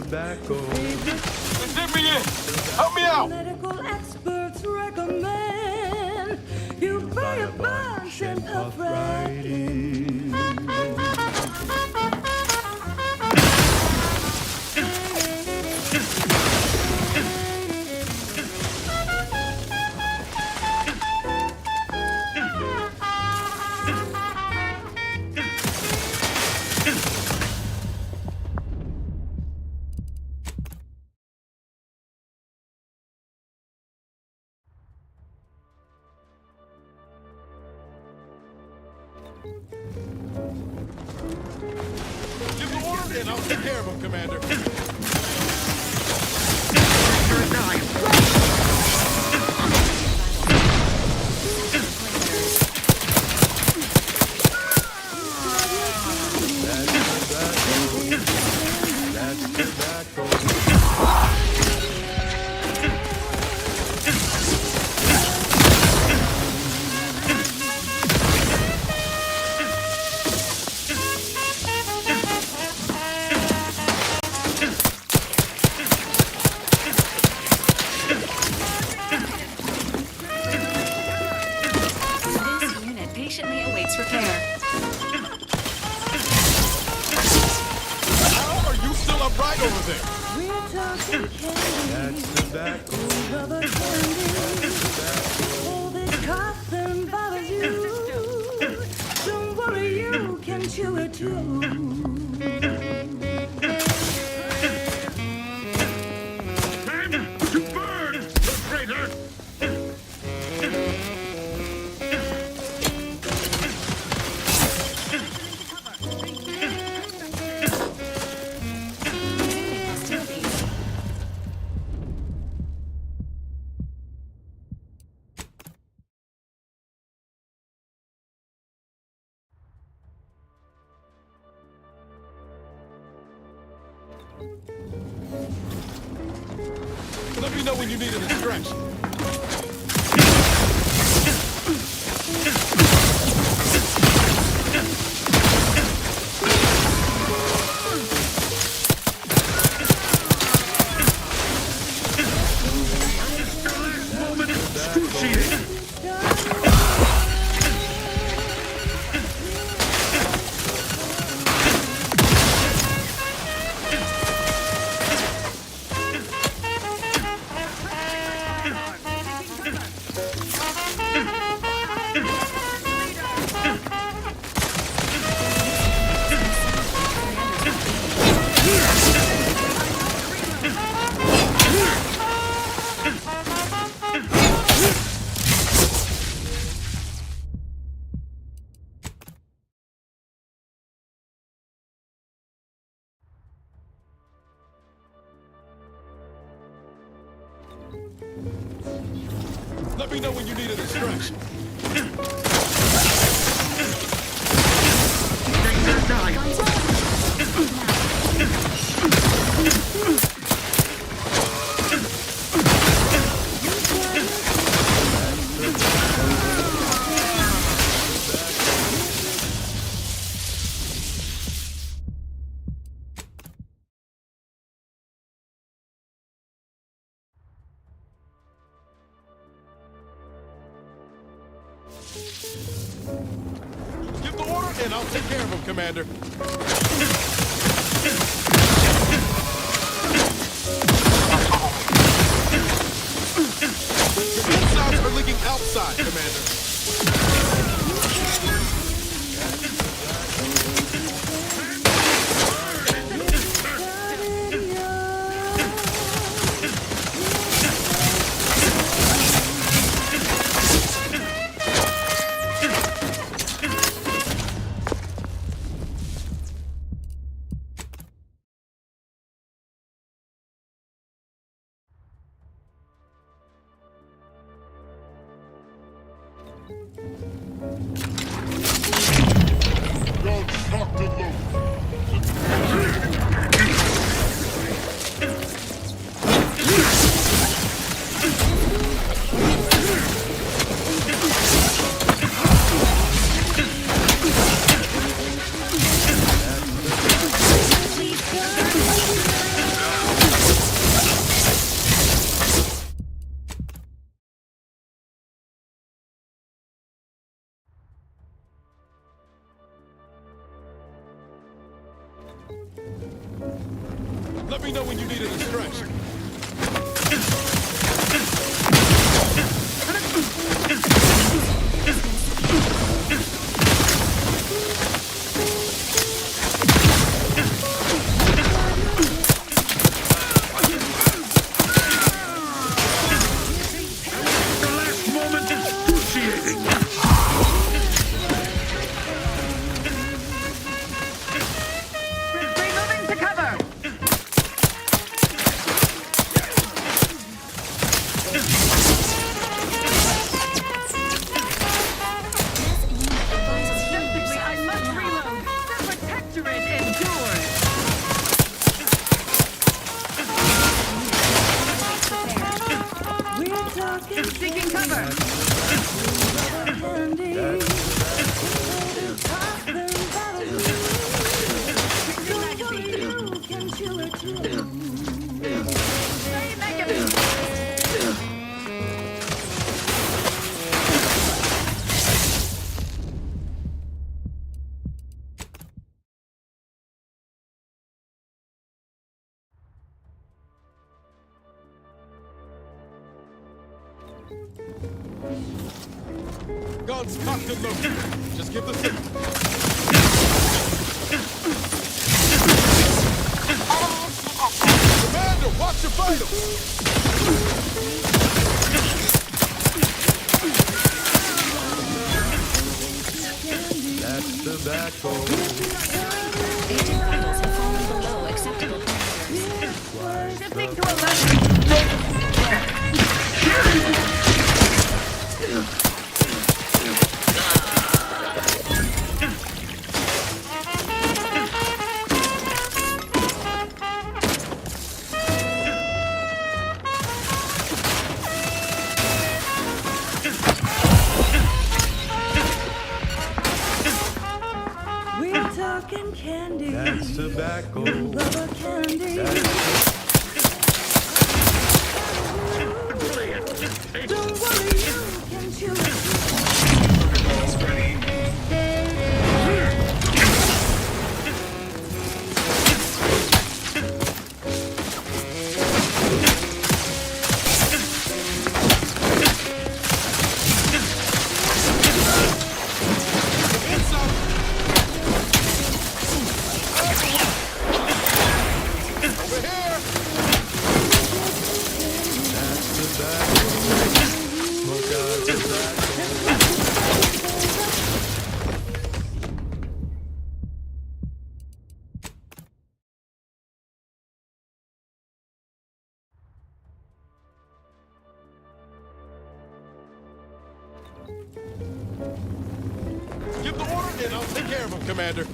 tobacco. Recipient, help me out! Medical experts recommend you buy a bunch and puff right in. Give the order and I'll take care of him, Commander. This unit patiently awaits repair. How are you still upright over there? We're talking candy. That's tobacco. Rubber candy. All this cough and bothers you. Don't worry, you can chew it too. Time to burn, the traitor! Let me know when you need a distraction. Let me know when you need a distraction. Give the order and I'll take care of him, Commander. The missiles are leaking outside, Commander. Let me know when you need a distraction. Removing to cover. Logistically, I must reload. The protectorate endures. We're talking Seeking cover. candy. Can chew it too. Guns cocked and loaded. Just give the signal. Commander, watch your vitals! That's tobacco. Agent vitals have fallen below acceptable parameters. Shifting to 11. We're talking candy. That's tobacco. Rubber candy. Don't worry, you can chew it. Over here! That's tobacco. Smoke out tobacco. Give the order and I'll take care of him, Commander.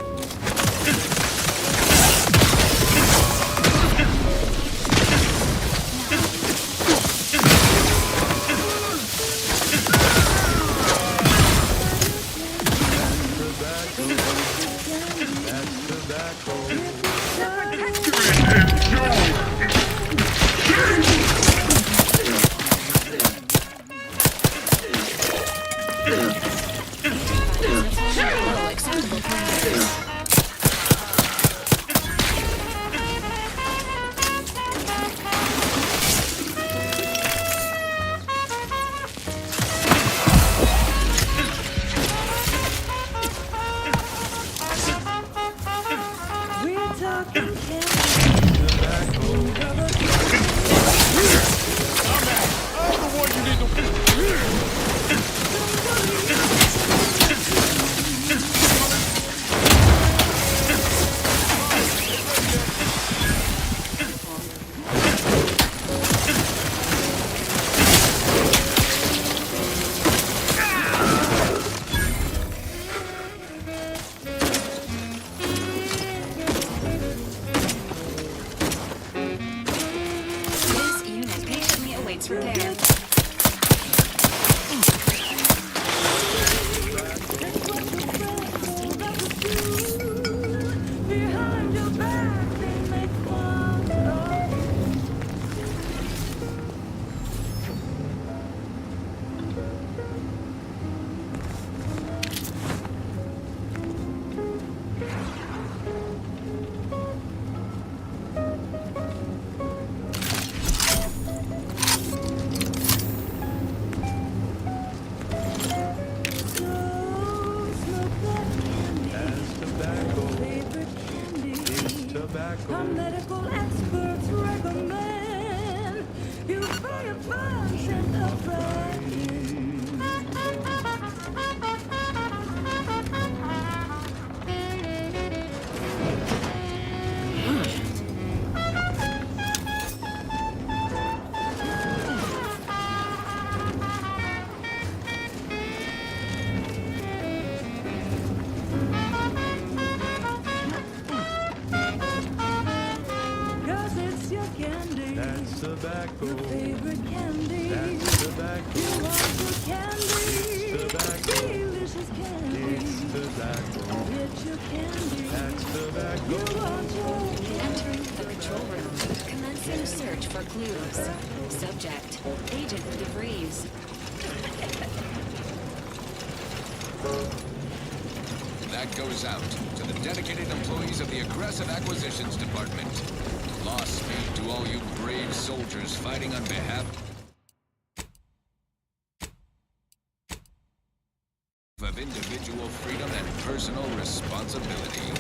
That's tobacco. Below acceptable parameters. We're talking candy. I'm the one you need to... tobacco. Your favorite candy. That's tobacco. You want your candy. It's tobacco. Delicious candy. It's tobacco. It's your candy. That's tobacco. You want your Entering the control room. Commencing search for clues. Subject, Agent DeVries. That goes out to the dedicated employees of the Aggressive Acquisitions Department. Lost speed to all you brave soldiers fighting on behalf of individual freedom and personal responsibility.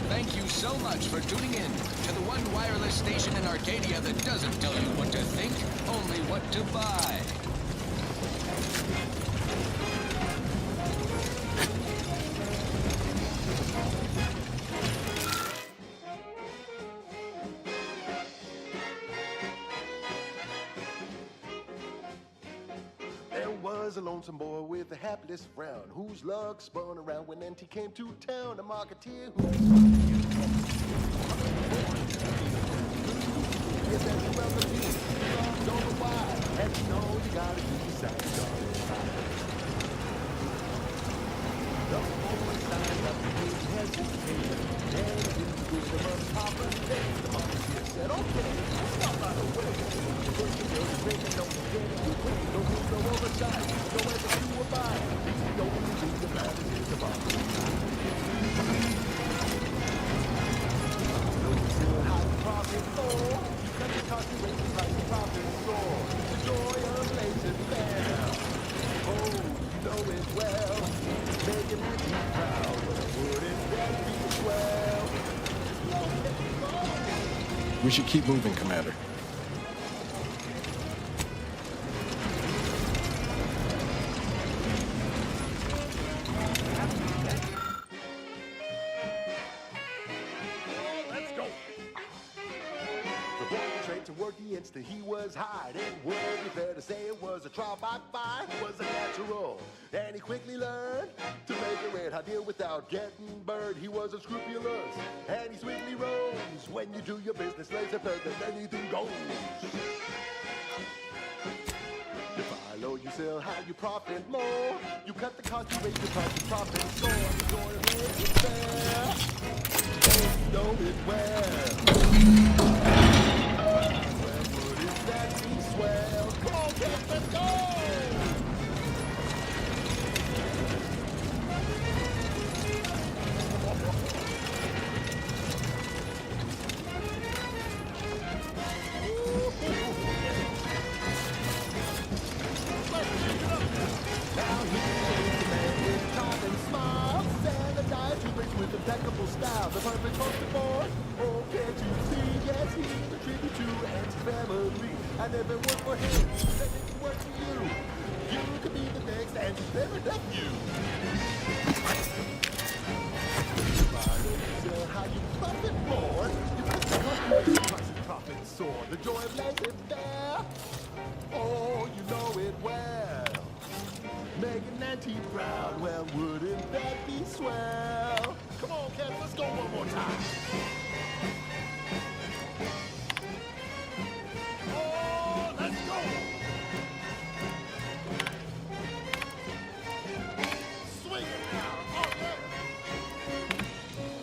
Thank you so much for tuning in to the one wireless station in Arcadia that doesn't tell you what to think, only what to buy. There was a lonesome boy with a hapless frown, whose luck spun around when NT came to town. A marketeer who yes, that's the well of you. Songs over wide, and you know you gotta keep your side guard. The boy signed up to his hesitation, and into wisdom of Papa Day. The marketeer said, okay, stop by the way. Put your nose straight and don't forget it. You quit, no rules, no oversight. No way to do or buy. The only thing that matters is the bottom line. No still high profit more. You cut the cost, you raise the price, the profit soar. The joy of lazy fair. Oh, you know it well. Making it proud, but wouldn't that be swell? We should keep moving, Commander. Let's go. The boy was straight to work the instant he was hired. It would be fair to say it was a trial by fire. It was a natural, and he quickly learned to make a red hot deal without getting burned. He was unscrupulous, and he sweetly rose. When you do your business, laissez faire, then anything goes. You buy low, you sell high, you profit more. You cut the cost, you raise the price, you profit soar. The joy of it is fair. Oh, you know it well. Well, wouldn't that be swell? Come on, kids, let's go! Now here's the man with time and smile. Standardized, he brings with impeccable style. The perfect poster boy. Oh, can't you see? Yes, he's a tribute to Ant's family. I never worked for him, then it can work for you. You could be the next Ant's favorite nephew. Sell how you profit more. You put the cost, you price and profit soar. The joy of laissez faire. Oh, you know it well. Making Auntie proud, well, wouldn't that be swell? Come on, cats, let's go one more time. Oh, let's go! Swing it now, oh yeah!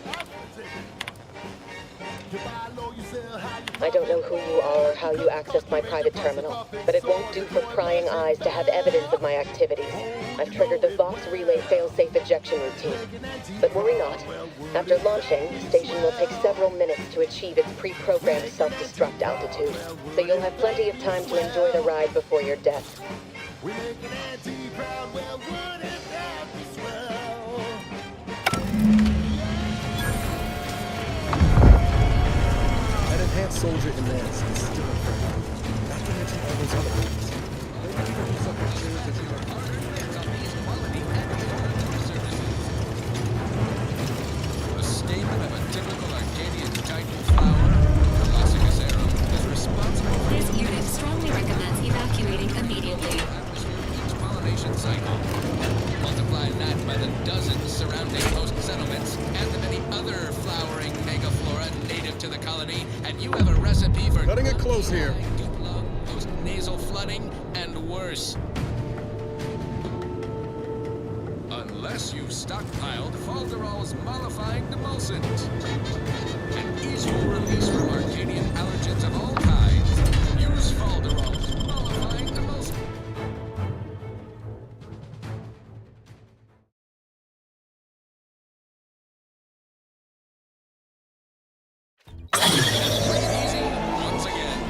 That's the ticket. You buy low, you sell high, you I don't know who you are or how you accessed my private terminal, but it won't do for prying eyes to have evidence of my activities. I've triggered the Vox Relay fail-safe ejection routine. But worry not. After launching, the station will take several minutes to achieve its pre-programmed self-destruct altitude, so you'll have plenty of time to enjoy the ride before your death. We make an Auntie proud, well, wouldn't that be swell? An enhanced soldier in Nance is still incredible. Not to mention all those other things. Maybe even use up the shares that you have. The stamen of a typical Arcadian Titan flower, Colossus Arum, is responsible for This unit strongly recommends evacuating immediately. pollination cycle. Multiply that by the dozens surrounding host settlements and the many other flowering megaflora native to the colony, and you have a recipe for Cutting it close here. Duplo, most nasal flooding, and worse. Unless you've stockpiled Falderall's mollifying demulcent. An easier release from Arcadian allergens of all kinds. Use Falderall's mollifying demulcent. Easy once again.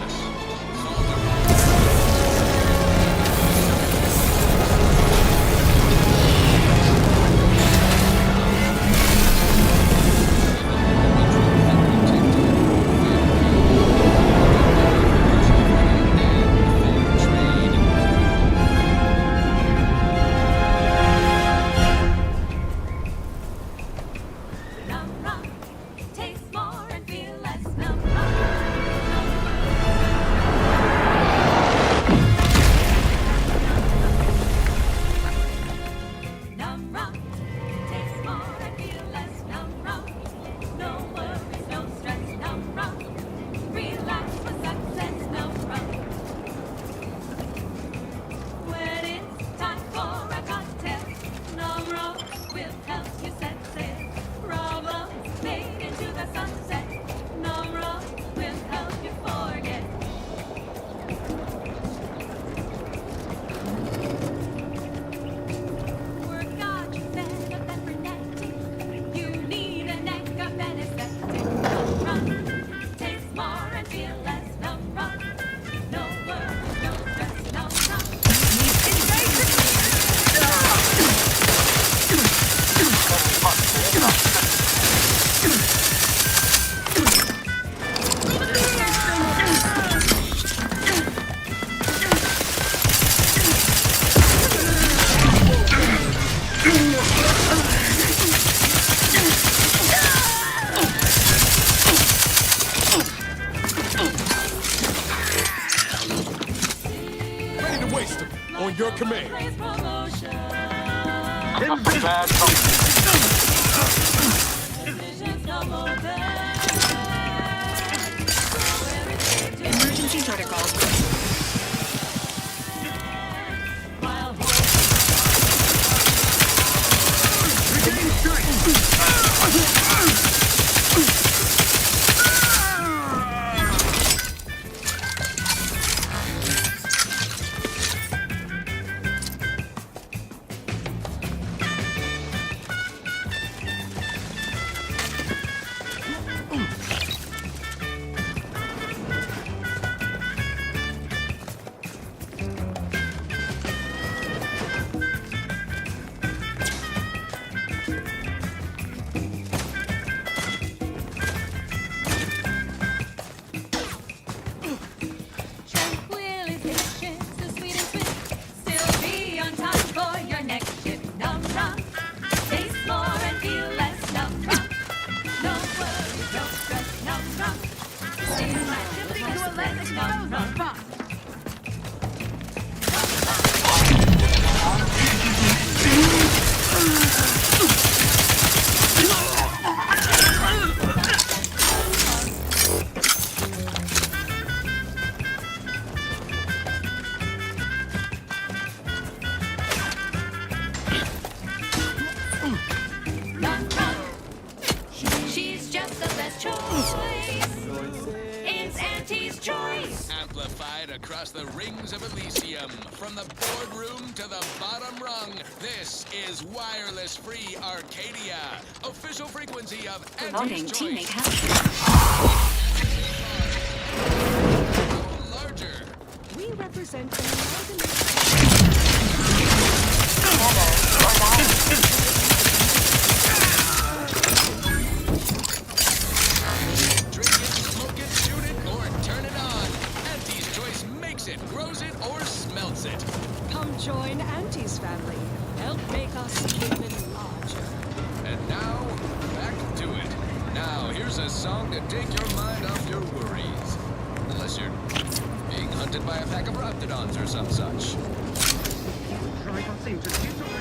On your command. Emergency protocols. She's just the best choice. It's Auntie's choice. Amplified across the rings of Elysium, from the boardroom to the bottom rung, this is wireless free Arcadia, official frequency of Promoting Auntie's teammate choice. health. Larger. We represent Drink it, smoke it, shoot it, or turn it on. Auntie's choice makes it, grows it, or smelts it. Come join Auntie's family. Help make us even larger. And now, back to it. Now, here's a song to take your mind off your worries. Unless you're being hunted by a pack of raptidons or some such. Tricon seems to get away.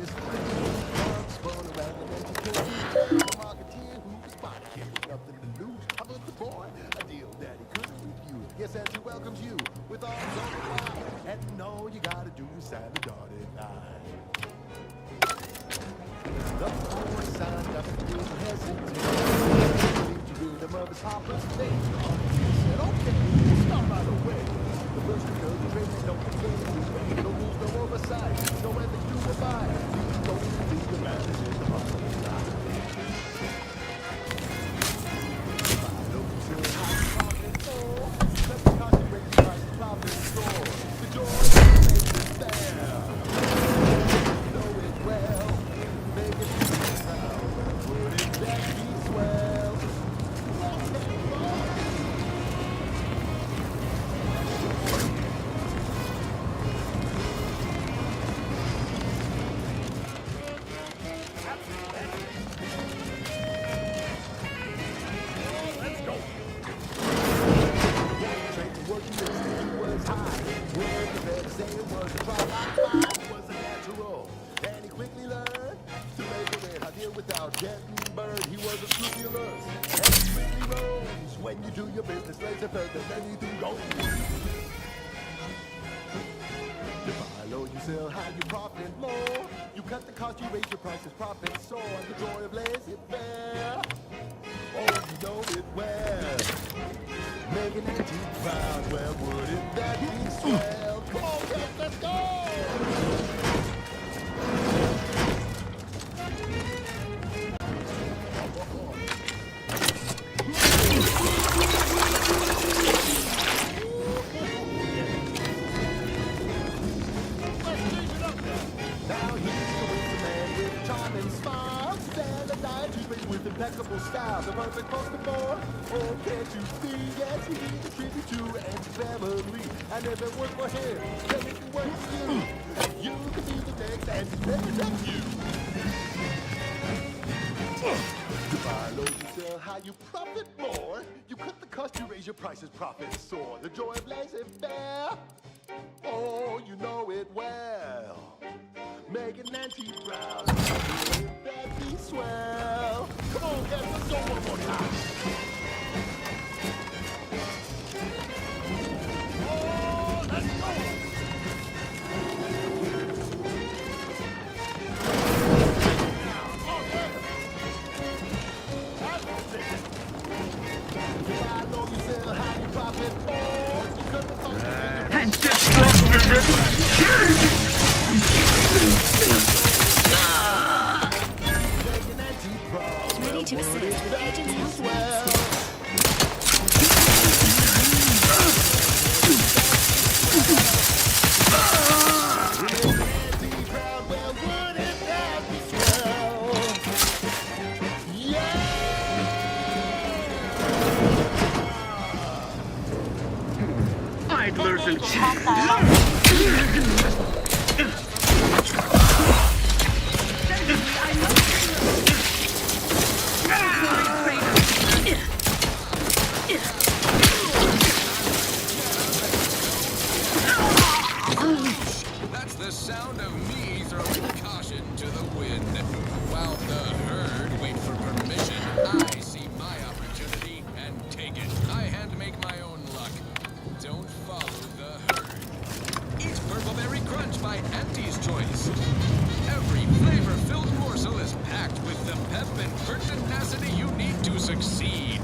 this love spun around and then she came to the marketeer who was spotted him with nothing to lose. I put the boy a deal that he couldn't refuse. Yes, as he welcomes you with arms open wide, and all you gotta do is sign the dotted line. The boy signed up and didn't hesitate. To rhythm of his Hopper's face. He said, okay, we'll start right away. The first week of the training, don't forget it. No rules, no oversight. No ethics to abide. You don't think the man is in the bottom of the line. If I know you still have a profit for, let me concentrate the price of profit store. The joy of making it fair. Know it well. Make it proud. Put it back, be swell. When you do your business, laser further than anything goes. You buy low, you sell high, you profit more. You cut the cost, you raise your prices, profit soar. The joy of laissez-faire. Oh, you know it well. Making Auntie proud, well, wouldn't that be swell? Come on, kids, let's go! With impeccable style, the perfect poster boy. Oh, can't you see? Yes, he's a tribute to and family. And if it worked for him, then it can work for you. And you can be the next and never you. You buy low, you sell high, you profit more. You cut the cost, you raise your prices, profits soar. The joy of laissez-faire. Oh, you know it well. Making Nancy proud. That be swell. Come on, guys, let's go one more time. Oh, let's go. I know you sell high, you profit more. You cut the cost. And destruction. Ready to assist with agents elsewhere. Idlers and That's the sound of me throwing caution to the wind. While the herd wait for permission, I see my opportunity and take it. I hand make my own luck. Don't follow the herd. Eat Purple Berry Crunch by Auntie's Choice. Every flavor-filled morsel is packed with the pep and pertinacity you need to succeed.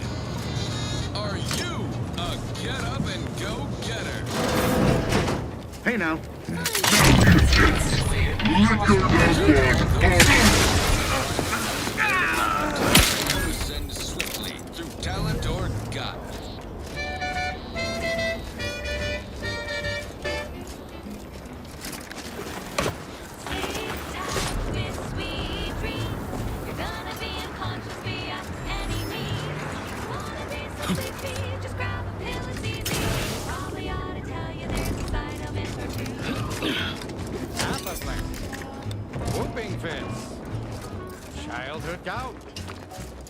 Are you a get-up-and-go-getter? Hey now. Send swiftly through talent or gut. Whooping fits, childhood gout,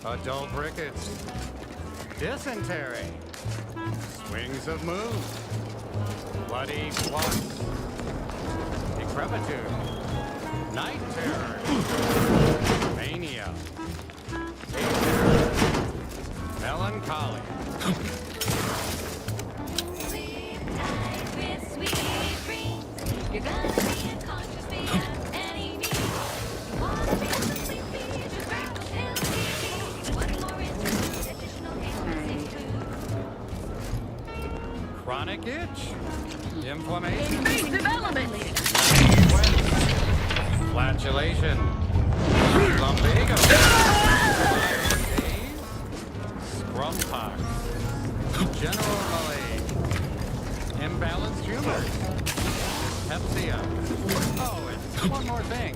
adult rickets, dysentery, swings of moon, bloody flux, decrepitude, Night Terror. Mania. Day Terror. Melancholy. You're gonna be unconscious beyond any means. You wanna be able to sleep, just grab those LTVs. One more is additional Chronic itch. Inflammation. Space development! Flatulation. Lumbago. Scrum pox. General malaise. Imbalanced humor. Hepsia. Oh, and one more thing.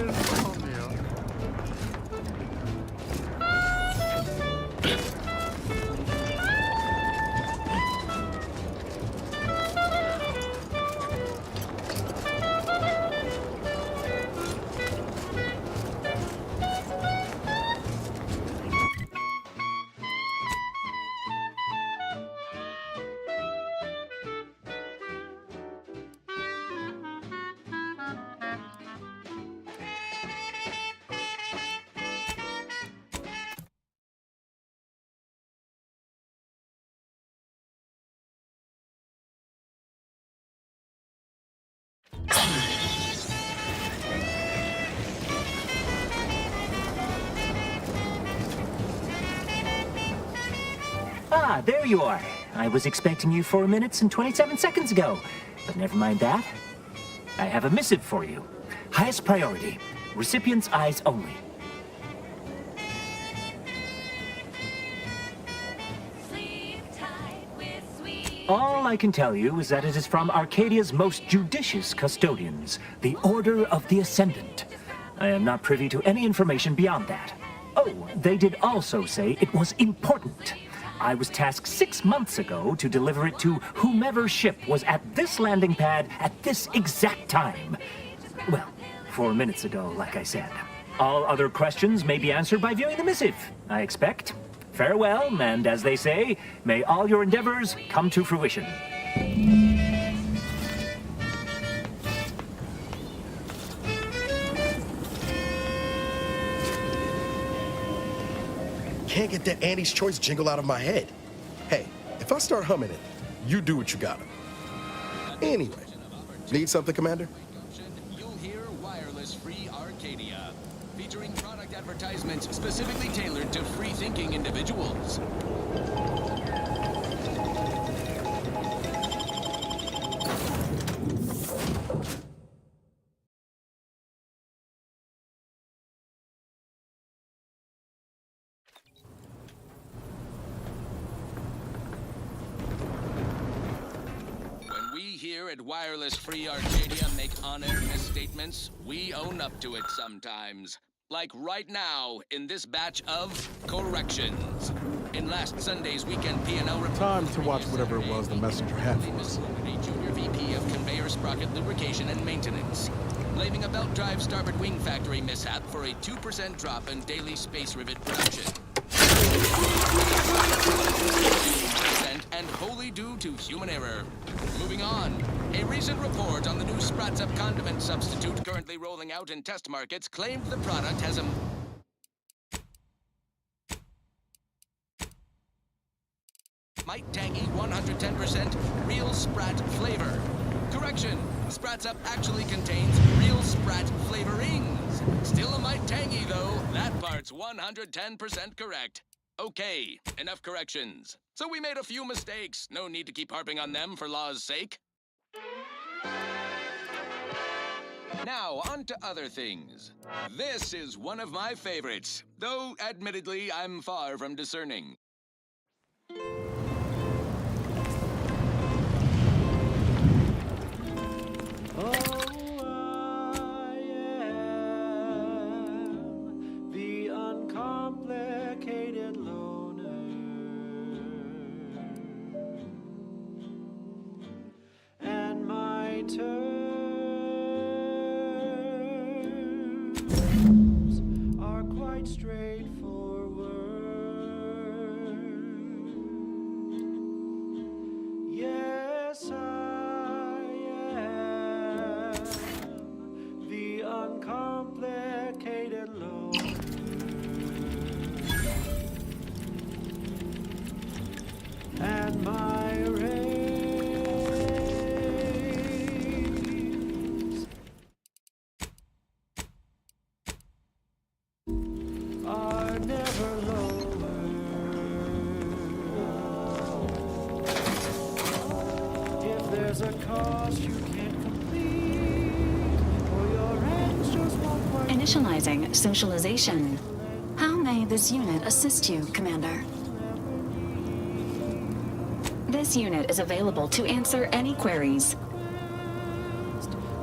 Insomnia. Ah, there you are. I was expecting you 4 minutes and 27 seconds ago. But never mind that. I have a missive for you. Highest priority. Recipient's eyes only. All I can tell you is that it is from Arcadia's most judicious custodians, the Order of the Ascendant. I am not privy to any information beyond that. Oh, they did also say it was important. I was tasked 6 months ago to deliver it to whomever ship was at this landing pad at this exact time. Well, 4 minutes ago, like I said. All other questions may be answered by viewing the missive, I expect. Farewell, and as they say, may all your endeavors come to fruition. Can't get that Annie's Choice jingle out of my head. Hey, if I start humming it, you do what you gotta. Anyway, need something, Commander? You'll hear Wireless Free Arcadia, featuring product advertisements specifically tailored to free-thinking individuals. Here at Wireless Free Arcadia make honest misstatements, we own up to it sometimes. Like right now, in this batch of corrections. In last Sunday's weekend P&L report... Time to watch whatever it was the messenger had for us. A junior VP of conveyor sprocket lubrication and maintenance, blaming a belt drive starboard wing factory mishap for a 2% drop in daily space rivet production. And wholly due to human error. Moving on, a recent report on the new Sprats Up condiment substitute currently rolling out in test markets claimed the product has a might tangy 110% real Sprat flavor. Correction, Sprats Up actually contains real Sprat flavorings. Still a mite tangy though, that part's 110% correct. Okay, enough corrections. So we made a few mistakes. No need to keep harping on them for law's sake. Now, on to other things. This is one of my favorites, though admittedly I'm far from discerning. The uncomplicated loner, and my terms are quite straightforward. Yes, I am complicated load. And my rays are never lower. If there's a cause you can't complete, or your ends just won't work. Initializing socialization. How may this unit assist you, Commander? This unit is available to answer any queries.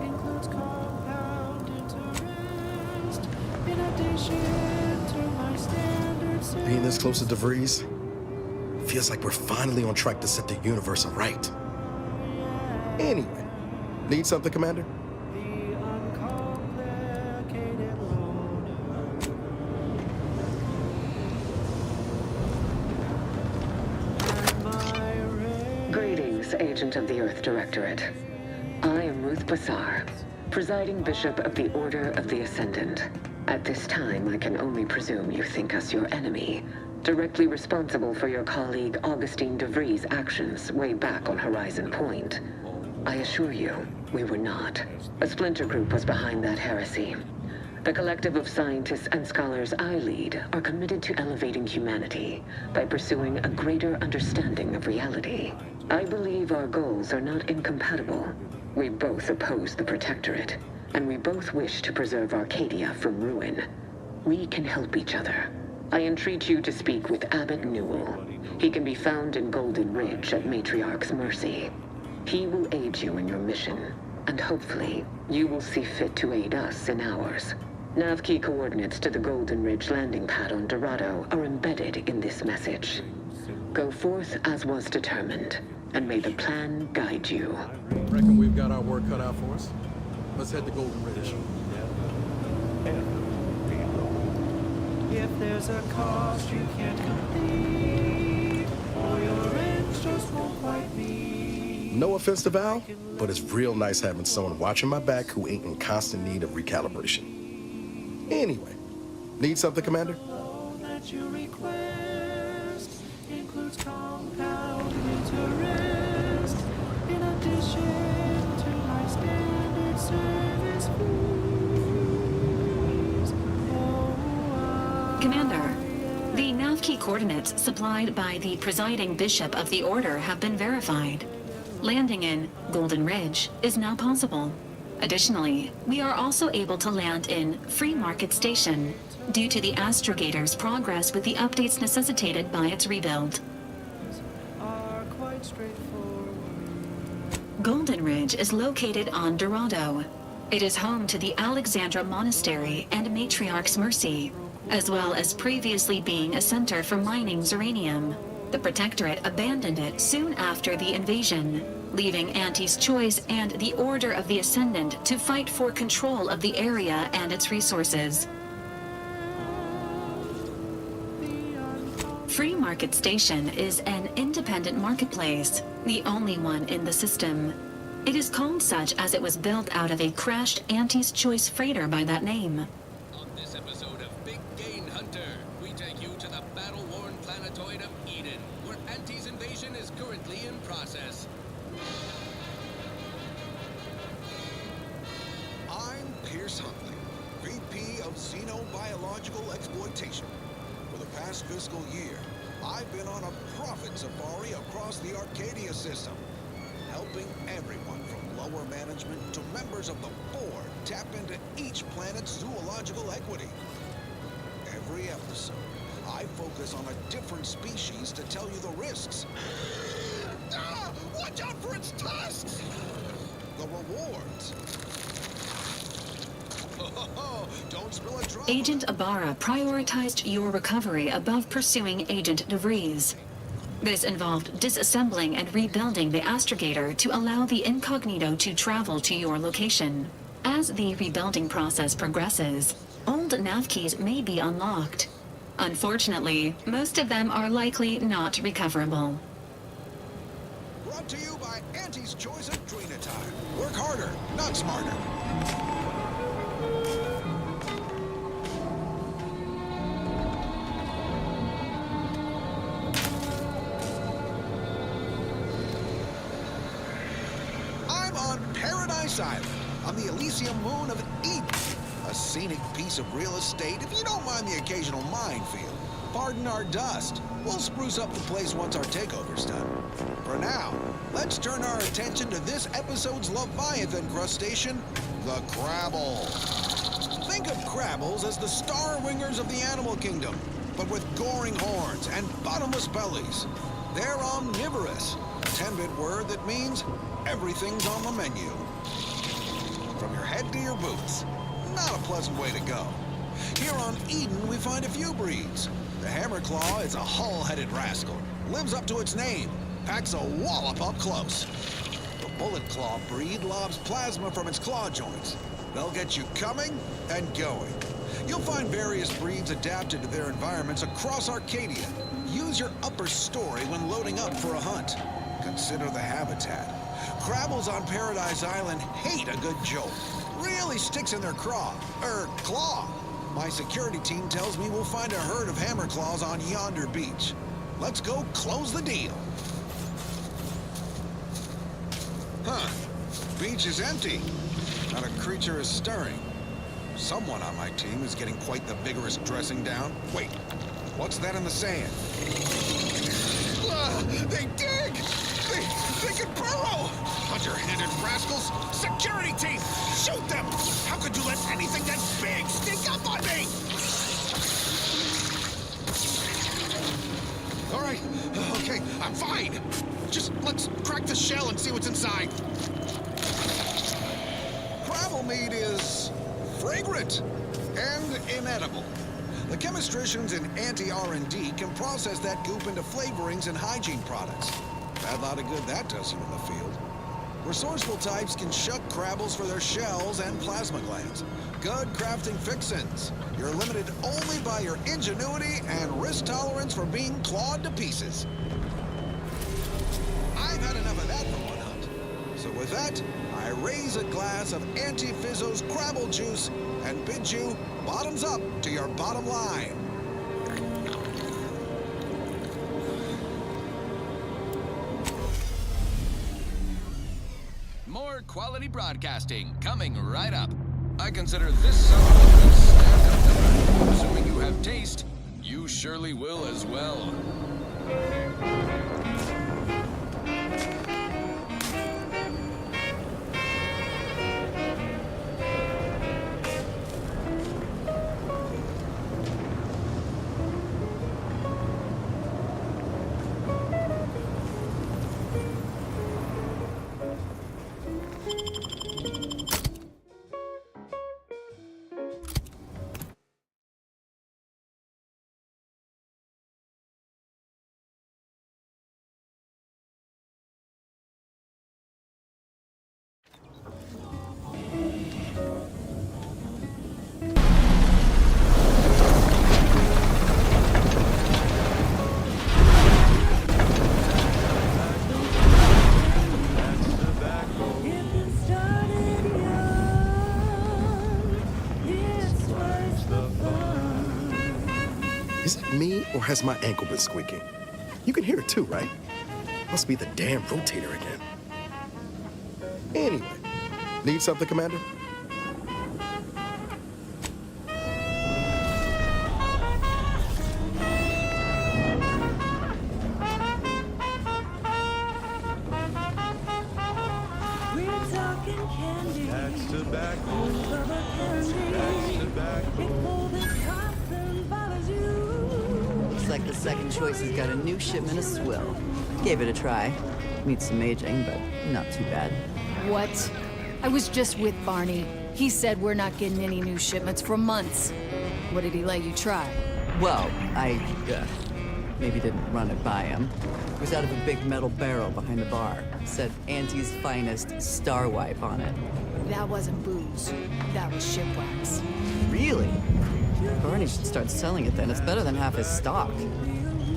Includes compound interest, in addition to my standard service. Being this close to DeVries feels like we're finally on track to set the universe right. Anyway, need something, Commander? Greetings, Agent of the Earth Directorate. I am Ruth Bassar, presiding Bishop of the Order of the Ascendant. At this time, I can only presume you think us your enemy, directly responsible for your colleague Augustine DeVries' actions way back on Horizon Point. I assure you, we were not. A splinter group was behind that heresy. The collective of scientists and scholars I lead are committed to elevating humanity by pursuing a greater understanding of reality. I believe our goals are not incompatible. We both oppose the Protectorate, and we both wish to preserve Arcadia from ruin. We can help each other. I entreat you to speak with Abbot Newell. He can be found in Golden Ridge at Matriarch's Mercy. He will aid you in your mission, and hopefully, you will see fit to aid us in ours. Nav key coordinates to the Golden Ridge landing pad on Dorado are embedded in this message. Go forth as was determined, and may the plan guide you. Reckon we've got our work cut out for us. Let's head to Golden Ridge. If there's a cost you can't complete, or your ends just won't quite meet. No offense to Val, but it's real nice having someone watching my back who ain't in constant need of recalibration. Anyway, need something, Commander? That you request includes compound interest, in addition to my standard service fees. Commander, the nav key coordinates supplied by the presiding Bishop of the Order have been verified. Landing in Golden Ridge is now possible. Additionally, we are also able to land in Free Market Station due to the Astrogator's progress with the updates necessitated by its rebuild. Are quite straightforward. Golden Ridge is located on Dorado. It is home to the Alexandra Monastery and Matriarch's Mercy, as well as previously being a center for mining Zeranium. The Protectorate abandoned it soon after the invasion, leaving Auntie's Choice and the Order of the Ascendant to fight for control of the area and its resources. Free Market Station is an independent marketplace, the only one in the system. It is called such as it was built out of a crashed Auntie's Choice freighter by that name. On this episode of Big Gain Hunter, we take you to the battle-worn planetoid of Eden, where Auntie's invasion is currently in process. I'm Pierce Huntley, VP of Xenobiological Exploitation. For the past fiscal year, I've been on a profit safari across the Arcadia system, helping everyone from lower management to members of the board tap into each planet's zoological equity. Every episode, I focus on a different species to tell you the risks. Watch out for its tusks! The rewards. Don't spill a drop. Agent Ibarra prioritized your recovery above pursuing Agent DeVries. This involved disassembling and rebuilding the Astrogator to allow the Incognito to travel to your location. As the rebuilding process progresses, old nav keys may be unlocked. Unfortunately, most of them are likely not recoverable. Brought to you by Auntie's Choice of Adrenatime. Work harder, not smarter. Paradise Island on the Elysium moon of Eden. A scenic piece of real estate, if you don't mind the occasional minefield. Pardon our dust. We'll spruce up the place once our takeover's done. For now, let's turn our attention to this episode's Leviathan crustacean, the Crabble. Think of Crabbles as the star wingers of the animal kingdom, but with goring horns and bottomless bellies. They're omnivorous, a 10-bit word that means everything's on the menu. From your head to your boots. Not a pleasant way to go. Here on Eden, we find a few breeds. The Hammerclaw is a hull-headed rascal. Lives up to its name. Packs a wallop up close. The Bullet Claw breed lobs plasma from its claw joints. They'll get you coming and going. You'll find various breeds adapted to their environments across Arcadia. Use your upper story when loading up for a hunt. Consider the habitat. Crabbles on Paradise Island hate a good jolt. Really sticks in their claw. My security team tells me we'll find a herd of Hammerclaws on yonder beach. Let's go close the deal. Huh. Beach is empty. Not a creature is stirring. Someone on my team is getting quite the vigorous dressing down. Wait, what's that in the sand? They dig! They can burrow! Hunter-handed rascals! Security team! Shoot them! How could you let anything that big sneak up on me? All right, okay, I'm fine. Just let's crack the shell and see what's inside. Crabble meat is fragrant and inedible. The chemistricians in anti-R&D can process that goop into flavorings and hygiene products. Bad lot of good that does you in the field. Resourceful types can shuck Crabbles for their shells and plasma glands. Good crafting fixins. You're limited only by your ingenuity and risk tolerance for being clawed to pieces. I've had enough of that for one hunt. So with that, I raise a glass of Anti-Fizzo's Crabble juice and bid you bottoms up to your bottom line. More quality broadcasting coming right up. I consider this song a stand-up. Assuming you have taste, you surely will as well. Is it me, or has my ankle been squeaking? You can hear it too, right? Must be the damn rotator again. Anyway, need something, Commander? That's tobacco. That's tobacco. Looks like the second choice has got a new shipment of swill. Gave it a try. Needs some aging, but not too bad. What? I was just with Barney. He said we're not getting any new shipments for months. What did he let you try? Well, I maybe didn't run it by him. It was out of a big metal barrel behind the bar. Said Auntie's finest star wipe on it. That wasn't booze. That was shipwax. Really? Barney should start selling it then. It's better than half his stock.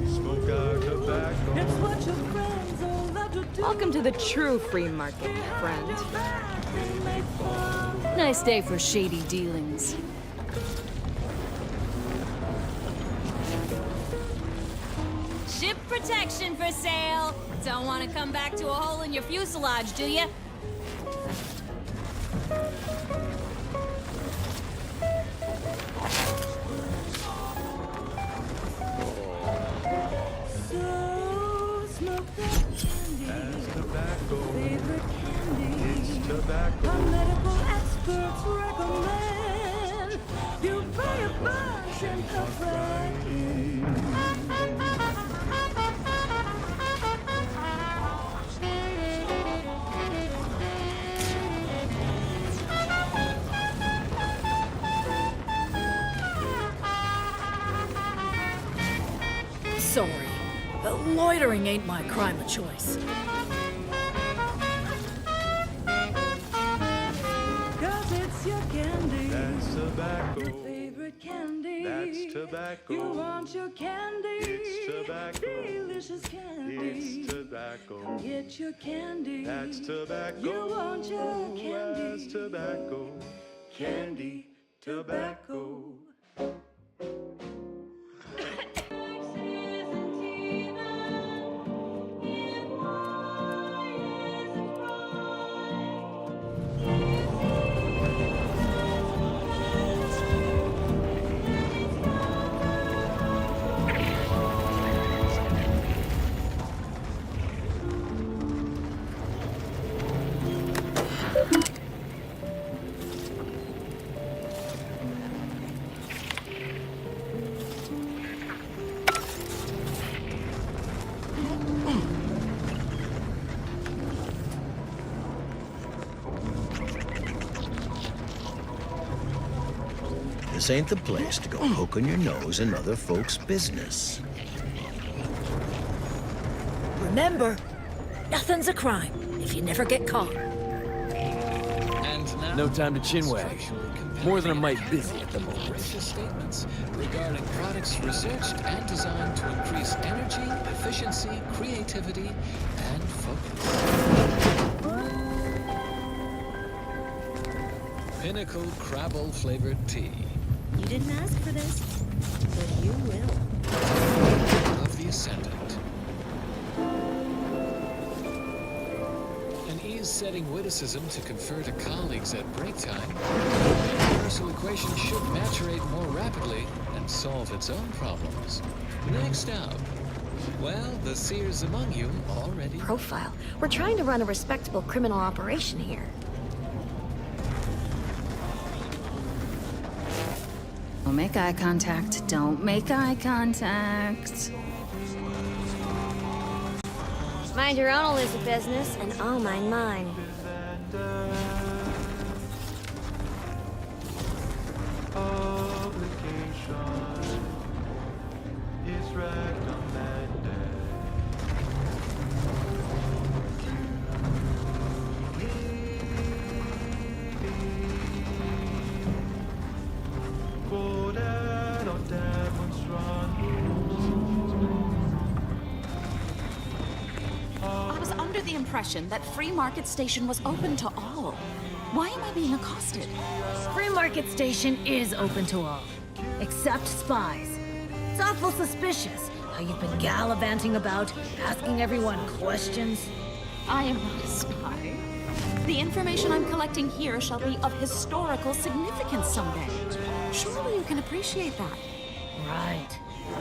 Smoke our tobacco. Welcome to the true free market, my friend. Nice day for shady dealings. Ship protection for sale. Don't want to come back to a hole in your fuselage, do you? watching her frying. Sorry, but loitering ain't my crime of choice. Cause it's your candy. That's tobacco. Your favorite candy. That's tobacco. You want your candy. It's tobacco. Delicious candy. It's tobacco. Come get your candy. That's tobacco. You want your candy. That's tobacco. Candy. Tobacco. This ain't the place to go poking your nose in other folks' business. Remember, nothing's a crime if you never get caught. And now, No time to chinwag. More than a mite busy at the moment. outrageous statements regarding products researched and designed to increase energy, efficiency, creativity, and focus. Pinnacle Crabble flavored tea. You didn't ask for this, but you will. Of the Ascendant. An ease-setting witticism to confer to colleagues at break time. The universal equation should maturate more rapidly and solve its own problems. Next out. Well, the seers among you already... Profile. We're trying to run a respectable criminal operation here. Don't make eye contact. Don't make eye contact. Mind your own illicit business, and I'll mind mine. It's recommended. I was under the impression that Free Market Station was open to all. Why am I being accosted? Free Market Station is open to all, except spies. It's awful suspicious how you've been gallivanting about, asking everyone questions. I am not a spy. The information I'm collecting here shall be of historical significance someday. Surely you can appreciate that. Right.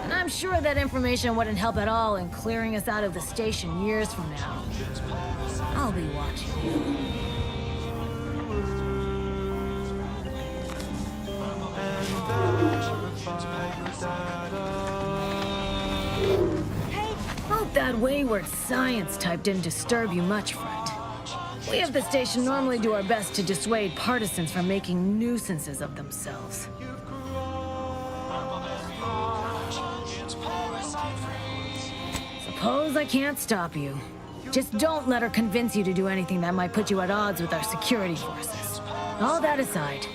And I'm sure that information wouldn't help at all in clearing us out of the station years from now. I'll be watching you. Hope that wayward science type didn't disturb you much, friend. We of the station normally do our best to dissuade partisans from making nuisances of themselves. Suppose I can't stop you. Just don't let her convince you to do anything that might put you at odds with our security forces. All that aside,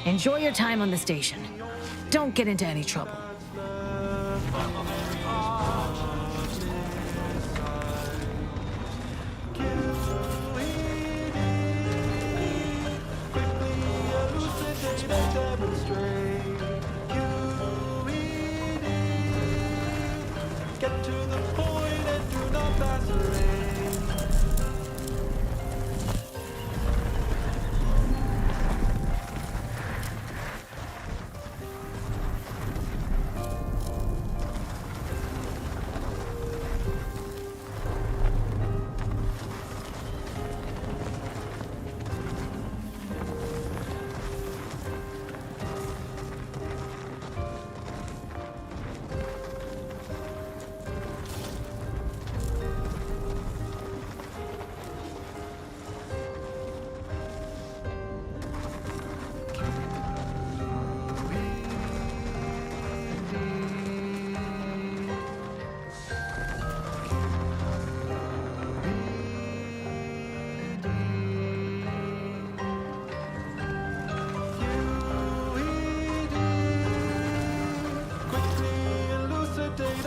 enjoy your time on the station. Don't get into any trouble. Get to the point and do not vacillate.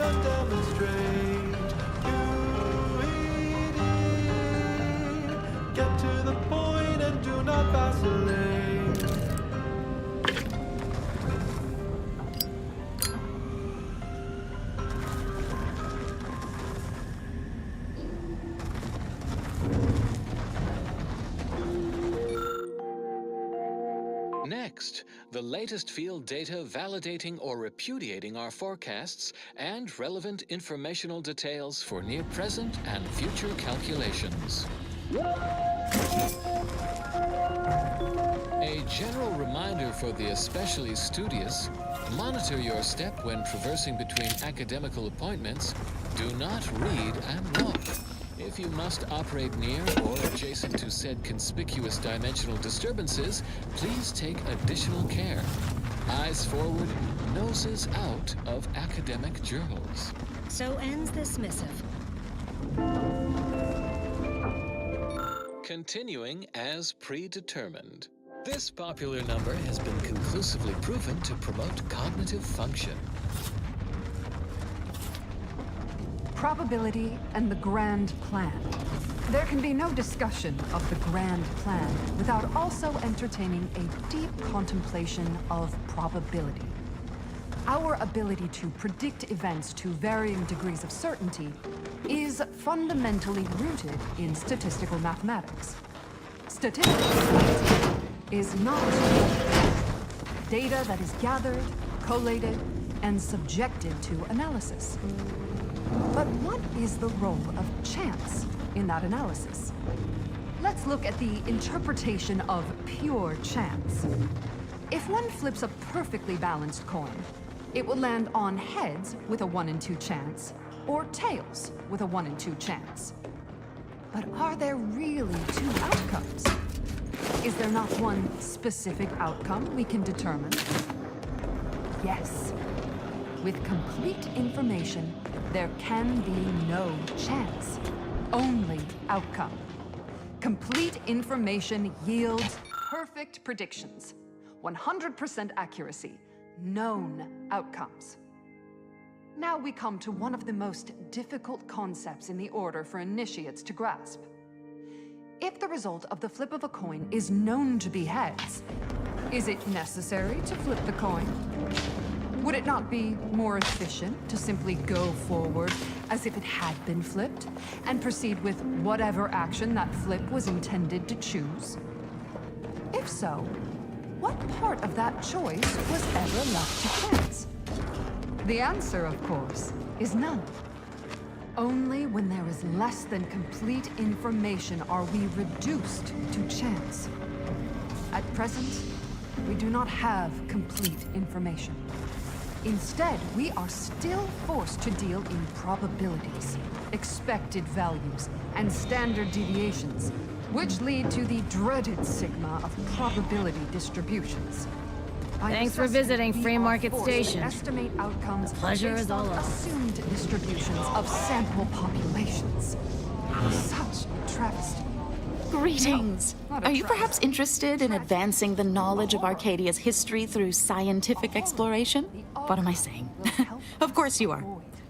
and demonstrate. Get to the point and do not vacillate. Next, the latest field data validating or repudiating our forecasts and relevant informational details for near-present and future calculations. A general reminder for the especially studious: monitor your step when traversing between academical appointments. Do not read and walk. If you must operate near or adjacent to said conspicuous dimensional disturbances, please take additional care. Eyes forward, noses out of academic journals. So ends this missive. Continuing as predetermined. This popular number has been conclusively proven to promote cognitive function. Probability and the grand plan. There can be no discussion of the grand plan without also entertaining a deep contemplation of probability. Our ability to predict events to varying degrees of certainty is fundamentally rooted in statistical mathematics. Statistical mathematics is not data that is gathered, collated, and subjected to analysis. But what is the role of chance in that analysis? Let's look at the interpretation of pure chance. If one flips a perfectly balanced coin, it will land on heads with a 1 in 2 chance, or tails with a 1 in 2 chance. But are there really two outcomes? Is there not one specific outcome we can determine? Yes. With complete information, there can be no chance, only outcome. Complete information yields perfect predictions, 100% accuracy, known outcomes. Now we come to one of the most difficult concepts in the Order for initiates to grasp. If the result of the flip of a coin is known to be heads, is it necessary to flip the coin? Would it not be more efficient to simply go forward as if it had been flipped and proceed with whatever action that flip was intended to choose? If so, what part of that choice was ever left to chance? The answer, of course, is none. Only when there is less than complete information are we reduced to chance. At present, we do not have complete information. Instead, we are still forced to deal in probabilities, expected values, and standard deviations, which lead to the dreaded sigma of probability distributions. Thanks for visiting Free Market Station. Estimate outcomes Pleasure is all ours. assumed distributions of sample populations. Such a travesty. Greetings. No, not a Are you travesty. perhaps interested in advancing the knowledge of Arcadia's history through scientific exploration? What am I saying? Of course you are.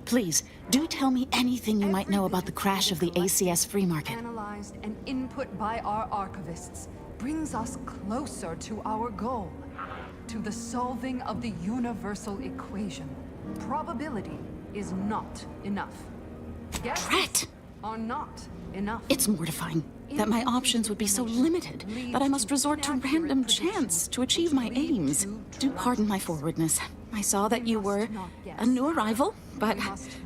Please, do tell me anything you might know about the crash of the ACS Free Market. Analyzed and input by our archivists brings us closer to our goal, to the solving of the universal equation. Probability is not enough. Drat! Are not enough. It's mortifying that my options would be so limited that I must resort to random chance to achieve my aims. Do pardon my forwardness. I saw that you were a new arrival, but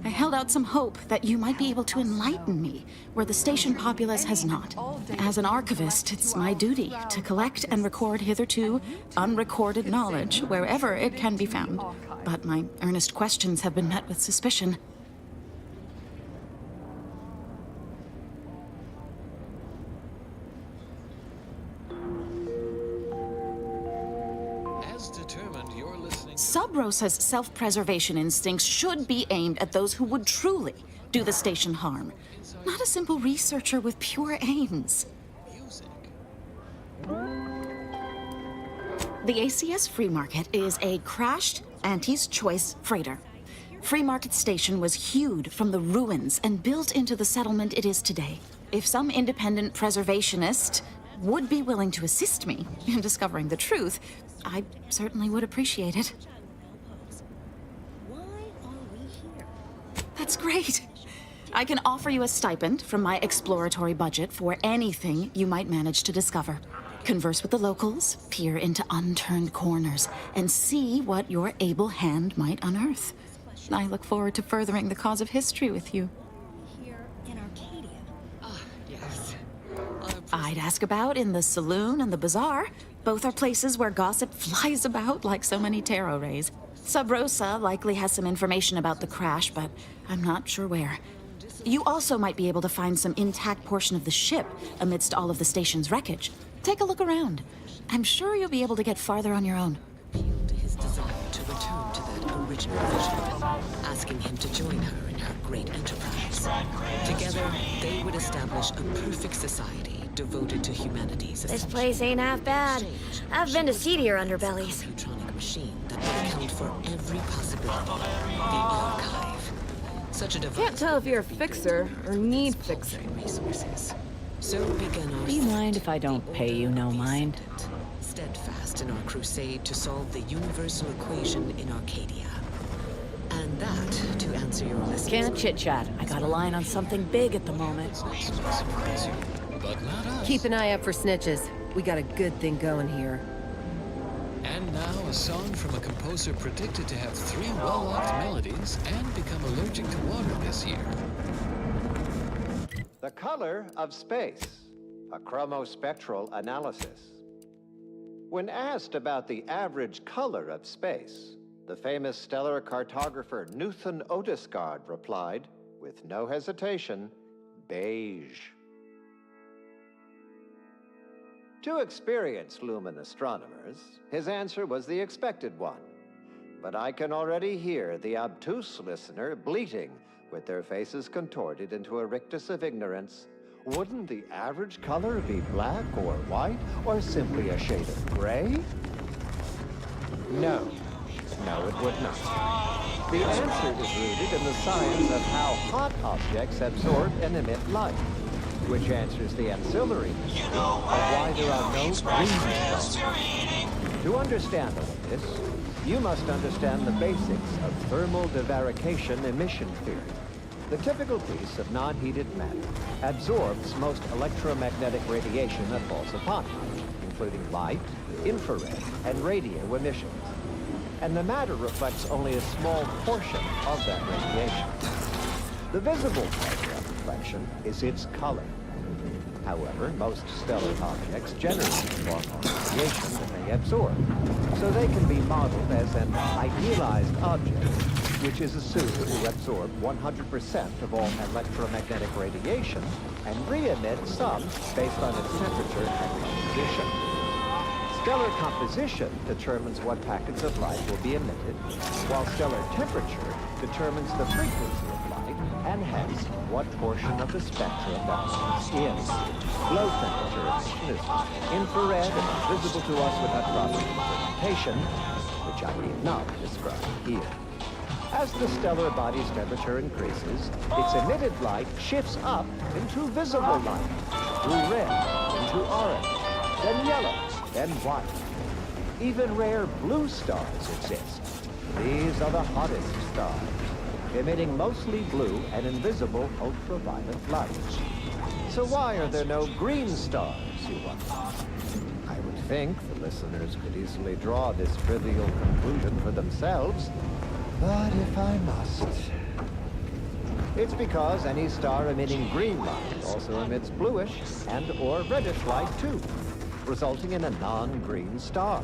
I held out some hope that you might be able to enlighten me where the station populace has not. As an archivist, it's my duty to collect and record hitherto unrecorded knowledge wherever it can be found. But my earnest questions have been met with suspicion. Sub Rosa's self-preservation instincts should be aimed at those who would truly do the station harm, not a simple researcher with pure aims. The ACS Free Market is a crashed Auntie's Choice freighter. Free Market Station was hewed from the ruins and built into the settlement it is today. If some independent preservationist would be willing to assist me in discovering the truth, I certainly would appreciate it. That's great. I can offer you a stipend from my exploratory budget for anything you might manage to discover. Converse with the locals, peer into unturned corners, and see what your able hand might unearth. I look forward to furthering the cause of history with you. Here in Arcadia. Yes. I'd ask about in the saloon and the bazaar. Both are places where gossip flies about like so many tarot rays. Sub Rosa likely has some information about the crash, but I'm not sure where. You also might be able to find some intact portion of the ship amidst all of the station's wreckage. Take a look around. I'm sure you'll be able to get farther on your own. To his desire to return to that original vision, asking him to join her in her great enterprise. Together, they would establish a perfect society devoted to humanity's This place ain't half bad. I've been to seedier underbellies. electronic machine that would account for every possibility. The archive. Such a device. Can't tell if you're a fixer or need fixing. Resources. So began our Do you mind if I don't pay you no mind? steadfast in our crusade to solve the universal equation in Arcadia. And that, to answer your listeners. Can't chit-chat. I got a line on something big at the moment. But not us. Keep an eye out for snitches. We got a good thing going here. And now a song from a composer predicted to have 3 well-loved melodies and become allergic to water this year. The color of space, a chromospectral analysis. When asked about the average color of space, the famous stellar cartographer Newton Otisgard replied, with no hesitation, beige. To experienced lumen astronomers, his answer was the expected one. But I can already hear the obtuse listener bleating, with their faces contorted into a rictus of ignorance. Wouldn't the average color be black or white, or simply a shade of gray? No. No, it would not. The answer is rooted in the science of how hot objects absorb and emit light, which answers the ancillary mystery of why there are no green stars. To understand all of this, you must understand the basics of thermal divarication emission theory. The typical piece of non-heated matter absorbs most electromagnetic radiation that falls upon it, including light, infrared, and radio emissions. And the matter reflects only a small portion of that radiation. The visible part of that reflection is its color. However, most stellar objects generate far more radiation than they absorb, so they can be modeled as an idealized object, which is assumed to absorb 100% of all electromagnetic radiation and re-emit some based on its temperature and composition. Stellar composition determines what packets of light will be emitted, while stellar temperature determines the frequency of light and hence what portion of the spectrum that light is. Low temperature emission is infrared and invisible to us without proper interpretation, which I need not describe here. As the stellar body's temperature increases, its emitted light shifts up into visible light, through red, into orange, then yellow, then white. Even rare blue stars exist. These are the hottest stars, emitting mostly blue and invisible ultraviolet light. So why are there no green stars, you wonder? I would think the listeners could easily draw this trivial conclusion for themselves, but if I must. It's because any star emitting green light also emits bluish and or reddish light too, resulting in a non-green star.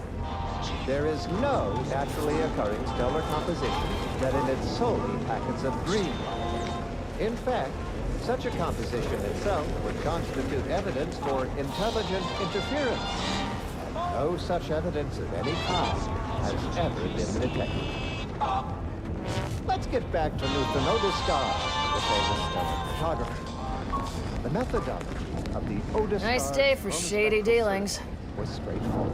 There is no naturally occurring stellar composition that emits solely packets of green light. In fact, such a composition itself would constitute evidence for intelligent interference, and no such evidence of any kind has ever been detected. Let's get back to Newton Otisgard, the famous stellar photographer. The methodology of the Otisgard Nice day for shady dealings. was straightforward.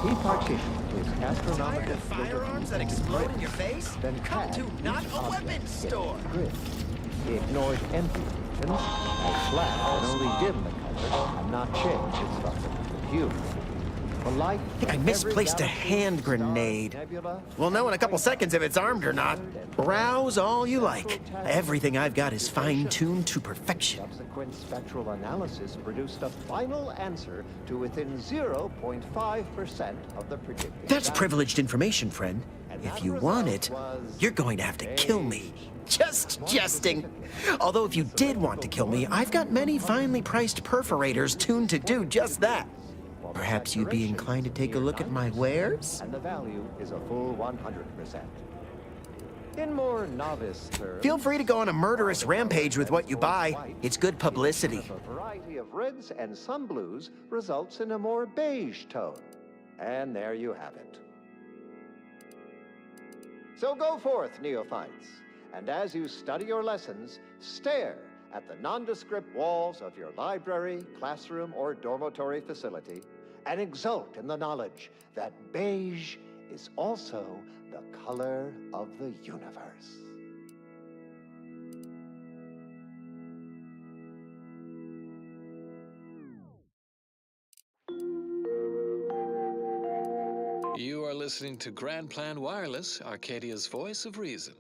He partitioned his astronomical firearms that explode in your face? Then Come to not a weapons store. He ignored empty regions, as flat and only dim the color, and not change its fundamental hue. The light I think I misplaced a hand grenade. We'll know in a couple seconds if it's armed or not. Browse all you like. Everything I've got is fine-tuned to perfection. Subsequent spectral analysis produced a final answer to within 0.5% of the predicted That's value. privileged information, friend. If you want it, you're going to have to kill me. Just jesting. Although if you did want to kill me, I've got many finely priced perforators tuned to do just that. Perhaps you'd be inclined to take a look at my wares? And the value is a full 100%. In more novice terms, Feel free to go on a murderous rampage with what you buy. It's good publicity. a variety of reds and some blues results in a more beige tone. And there you have it. So go forth, neophytes, and as you study your lessons, stare at the nondescript walls of your library, classroom, or dormitory facility, and exult in the knowledge that beige is also the color of the universe. You are listening to Grand Plan Wireless, Arcadia's voice of reason.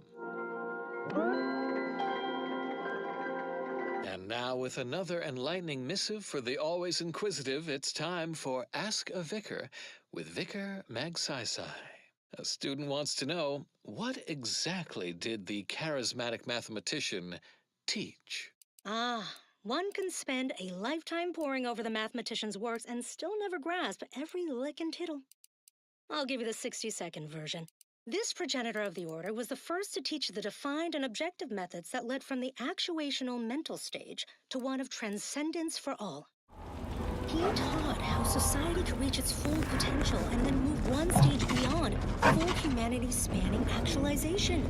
And now, with another enlightening missive for the always inquisitive, it's time for Ask a Vicar with Vicar Magsaysay. A student wants to know, what exactly did the charismatic mathematician teach? One can spend a lifetime poring over the mathematician's works and still never grasp every lick and tittle. I'll give you the 60-second version. This progenitor of the order was the first to teach the defined and objective methods that led from the actuational mental stage to one of transcendence for all. He taught how society could reach its full potential and then move one stage beyond full humanity spanning actualization.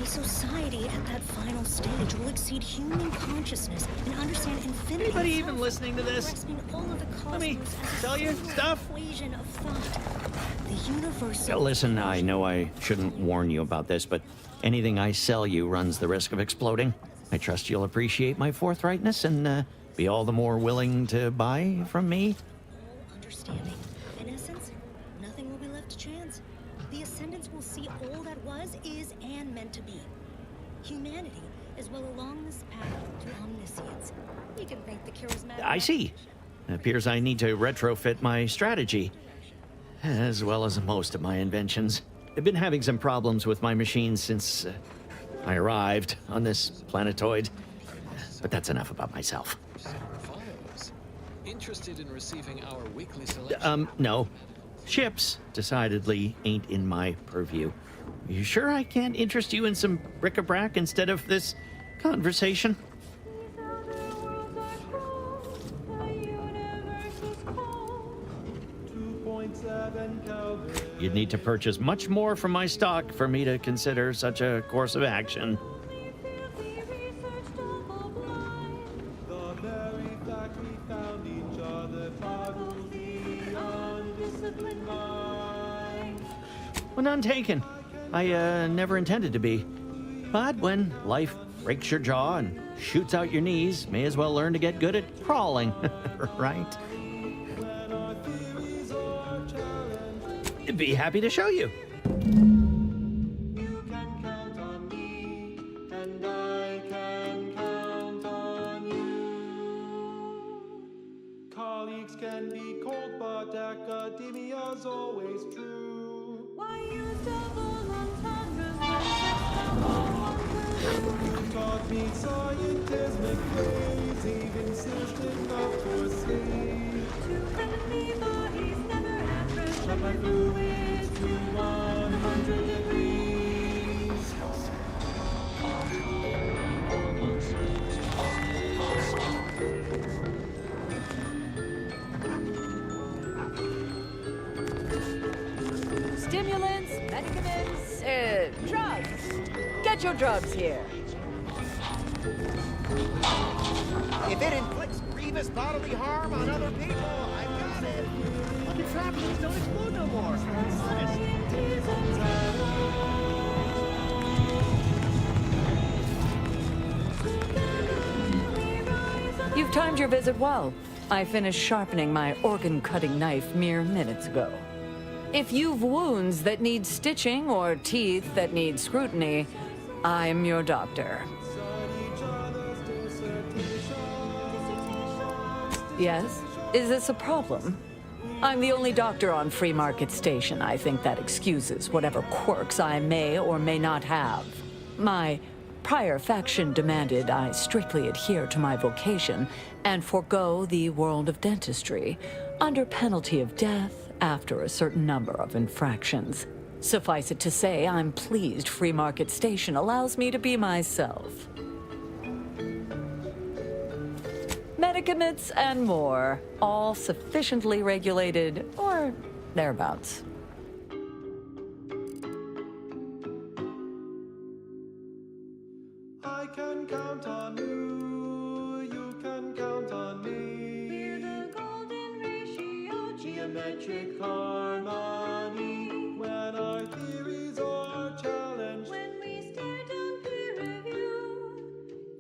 A society at that final stage will exceed human consciousness and understand infinity. Anybody even listening to this? Grasping all of the cosmos Let me as a tell you single stuff. equation of thought. The universe. Listen, I know I shouldn't warn you about this, but anything I sell you runs the risk of exploding. I trust you'll appreciate my forthrightness and be all the more willing to buy from me. Understanding. In essence, nothing will be left to chance. The Ascendants will see all that was, is, and meant to be. Humanity is well along this path to omniscience. You can thank the charismatic. I see. It appears I need to retrofit my strategy, as well as most of my inventions. I've been having some problems with my machines since I arrived on this planetoid. But that's enough about myself. Interested in receiving our weekly selection? No. Ships decidedly ain't in my purview. You sure I can't interest you in some bric-a-brac instead of this conversation? You'd need to purchase much more from my stock for me to consider such a course of action. Well, none taken. I never intended to be. But when life breaks your jaw and shoots out your knees, may as well learn to get good at crawling, right? Be happy to show you. Colleagues can be cold, but academia's always true. Why use double entendres when taught me scientismic ways, even system of foresee. To friendly bodies never at rest, shut my fluids to 100 degrees. Stimulants, medicaments, drugs. Get your drugs here. If it inflicts grievous bodily harm on other people, I've got it. But the trap lines don't explode no more. You've timed your visit well. I finished sharpening my organ-cutting knife mere minutes ago. If you've wounds that need stitching or teeth that need scrutiny, I'm your doctor. Yes? Is this a problem? I'm the only doctor on Free Market Station. I think that excuses whatever quirks I may or may not have. My prior faction demanded I strictly adhere to my vocation and forego the world of dentistry, under penalty of death after a certain number of infractions. Suffice it to say, I'm pleased Free Market Station allows me to be myself. Medicaments and more, all sufficiently regulated, or thereabouts. I can count on you, you can count on me. We're the golden ratio, geometric harmony. When our theories are challenged, when we stare down peer review,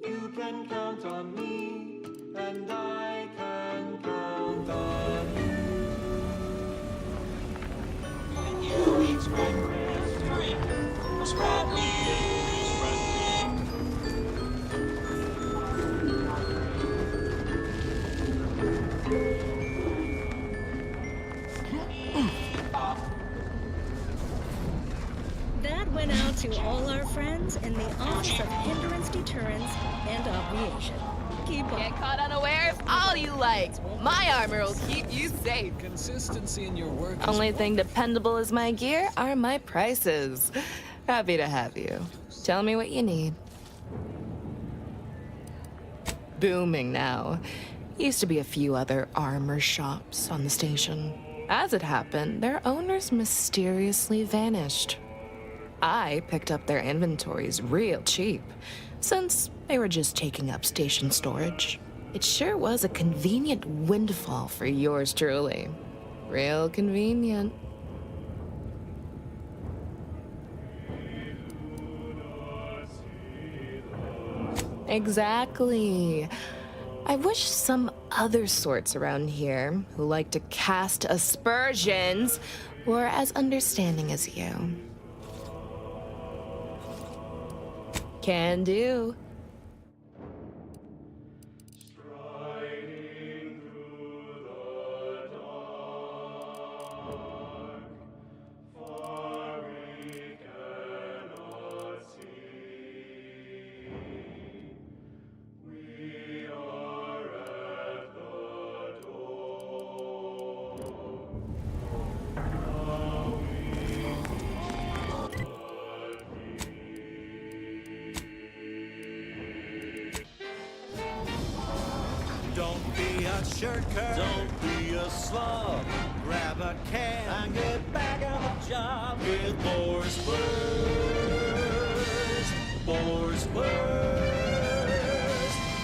you can count on me, and I can count on you. You eat spread bread, spread me. That went out to all our friends in the Office of Hindrance Deterrence and Obviation. Keep on. Get caught unawares all you like. My armor will keep you safe. Consistency in your work is Only thing dependable as my gear are my prices. Happy to have you. Tell me what you need. Booming now. Used to be a few other armor shops on the station. As it happened, their owners mysteriously vanished. I picked up their inventories real cheap, since they were just taking up station storage. It sure was a convenient windfall for yours truly. Real convenient. Exactly. I wish some other sorts around here who like to cast aspersions were as understanding as you. Can do. Don't be a shirker. Don't be a slob. Grab a can and get back on the job with more spurs. More spurs.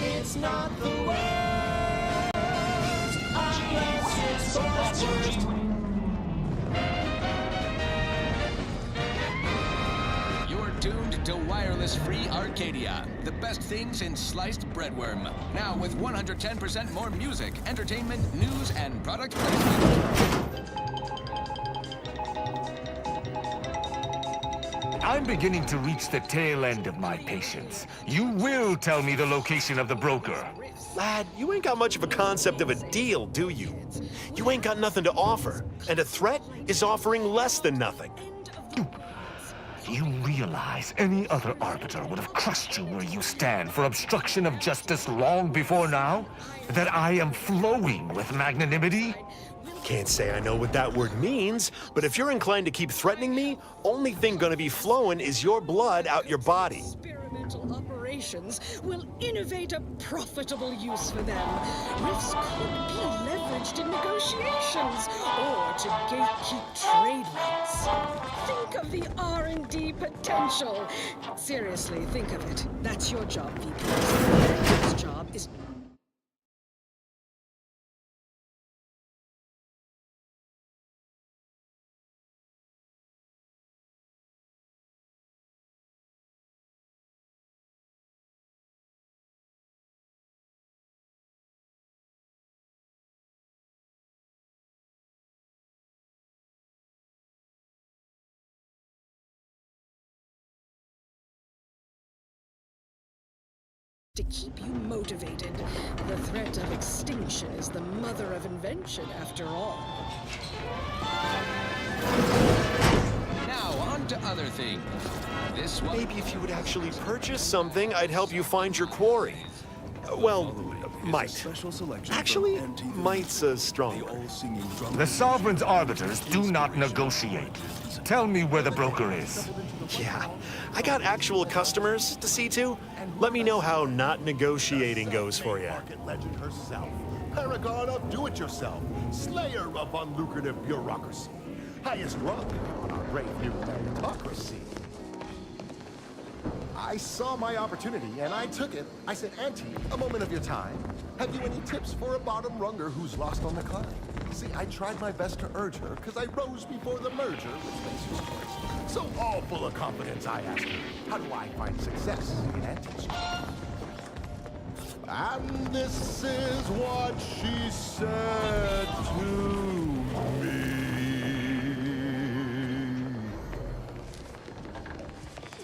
It's not the worst unless it's Spurs. You're tuned to wireless-free Arcadia, the best thing since sliced breadworm. Now with 110% more music, entertainment, news, and product placement. I'm beginning to reach the tail end of my patience. You will tell me the location of the broker. Lad, you ain't got much of a concept of a deal, do you? You ain't got nothing to offer, and a threat is offering less than nothing. You realize any other arbiter would have crushed you where you stand for obstruction of justice long before now? That I am flowing with magnanimity? Can't say I know what that word means, but if you're inclined to keep threatening me, only thing gonna be flowing is your blood out your body. Experimental operations will innovate a profitable use for them. Rifts could be leveraged in negotiations or to gatekeep trade routes. Think of the R&D potential. Seriously, think of it. That's your job, VP. His job is to keep you motivated. The threat of extinction is the mother of invention, after all. Now, on to other things. This one... Maybe if you would actually purchase something, I'd help you find your quarry. Well, might. Actually, might's a strong word. The Sovereign's arbiters do not negotiate. Tell me where the broker is. Yeah, I got actual customers to see to. Let me know how not negotiating goes for you. Legend herself, paragon of do-it-yourself, slayer of unlucrative bureaucracy, highest rung on our great new meritocracy. I saw my opportunity and I took it. I said, Auntie, a moment of your time. Have you any tips for a bottom runger who's lost on the climb? See, I tried my best to urge her because I rose before the merger with Macer's Choice. So all full of confidence, I asked her, how do I find success in Auntie's Choice? And this is what she said to me.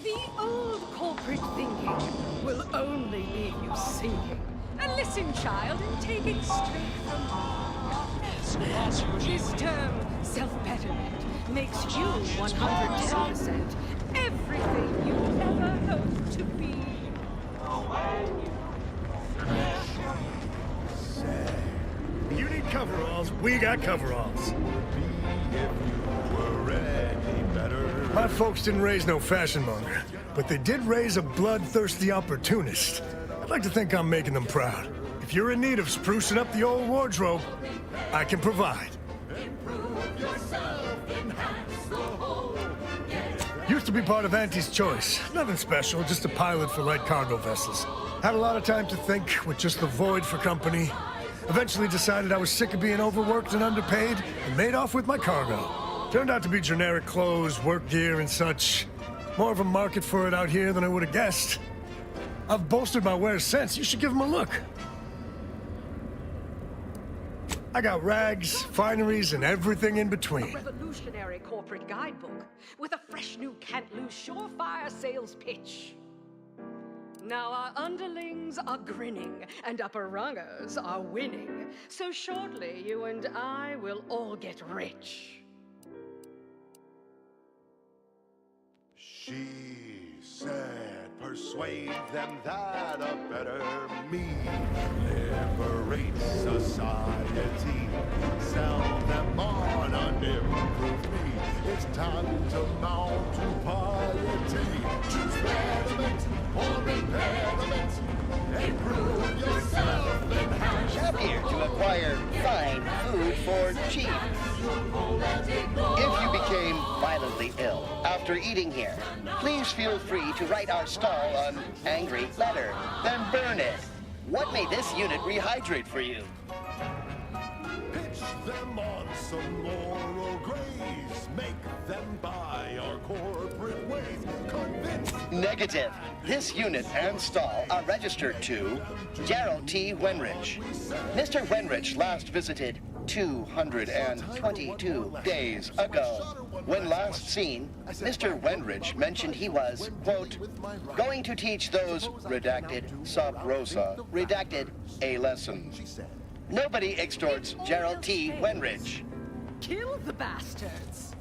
The old corporate thinking will only leave you sinking. And listen, child, and take it straight from me. This term, self-betterment, makes you 110% everything you ever hoped to be. You need coveralls, we got coveralls. My folks didn't raise no fashion monger, but they did raise a bloodthirsty opportunist. I'd like to think I'm making them proud. If you're in need of sprucing up the old wardrobe, I can provide. Used to be part of Auntie's Choice. Nothing special, just a pilot for light cargo vessels. Had a lot of time to think with just the void for company. Eventually decided I was sick of being overworked and underpaid and made off with my cargo. Turned out to be generic clothes, work gear, and such. More of a market for it out here than I would have guessed. I've bolstered my wares since. You should give them a look. I got rags, fineries, and everything in between. A revolutionary corporate guidebook with a fresh new can't-lose surefire sales pitch. Now our underlings are grinning and upper rungers are winning. So shortly you and I will all get rich. She said, persuade them that a better me liberates society. Sell them on an improved me. It's time to mount to piety. Choose betterment or impairment. Improve yourself and Shop here to acquire fine food for cheap. If you became violently ill after eating here, please feel free to write our stall an angry letter, then burn it. What may this unit rehydrate for you? pitch them on some moral grace. Make them buy our corporate ways. Convince. Negative. This unit and stall are registered to Gerald T. Wenrich. Mr. Wenrich last visited 222 days ago. When last seen, Mr. Wenrich mentioned he was, quote, going to teach those, redacted, sub rosa, redacted, a lesson. Nobody extorts Gerald T. Wenrich. Kill the bastards.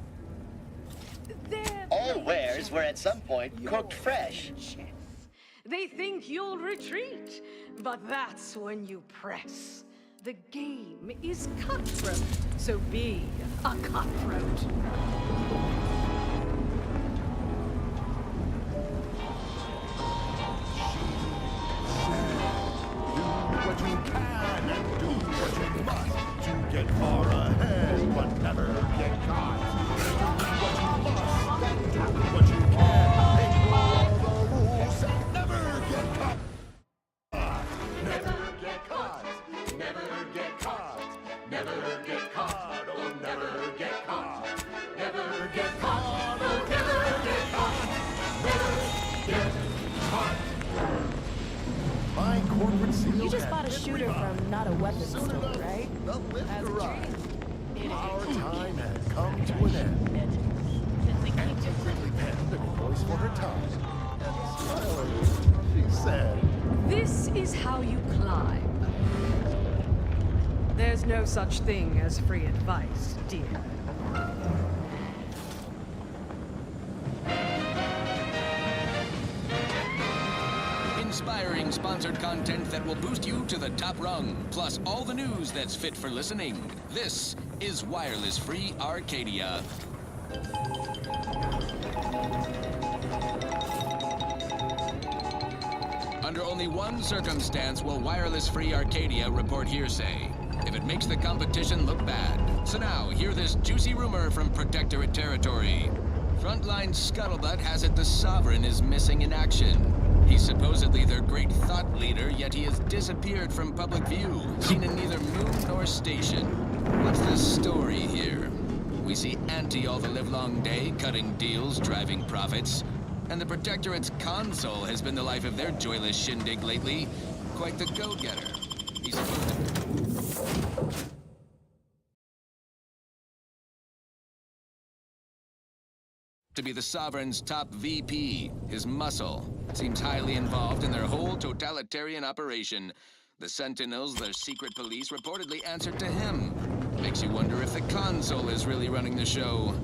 All wares were at some point cooked fresh. They think you'll retreat, but that's when you press. The game is cutthroat, so be a cutthroat. What you can and do what you must to get far ahead, but never get caught. Do what you must and do what you can. Ignore the rules and never get caught. Never get caught. Never get caught. Never get caught. Oh, never get caught. Never get caught. Oh, never get caught. Never get caught. My corporate CEO. You just bought a shooter from Not a Weapons Store, right? That's right. Our time had come to an end. Auntie quickly penned an invoice for her time. And smiling, she said, This is how you climb. There's no such thing as free advice, dear. Inspiring sponsored content that will boost you to the top rung, plus all the news that's fit for listening. This is Wireless Free Arcadia. Under only one circumstance will Wireless Free Arcadia report hearsay: if it makes the competition look bad. So now, hear this juicy rumor from Protectorate territory. Frontline scuttlebutt has it the Sovereign is missing in action. He's supposedly their great thought leader, yet he has disappeared from public view, seen in neither moon nor station. What's the story here? We see Anti all the livelong day, cutting deals, driving profits. And the Protectorate's console has been the life of their joyless shindig lately. Quite the go-getter. He's supposed to be the Sovereign's top VP. His muscle seems highly involved in their whole totalitarian operation. The Sentinels, their secret police, reportedly answered to him. Makes you wonder if the console is really running the show.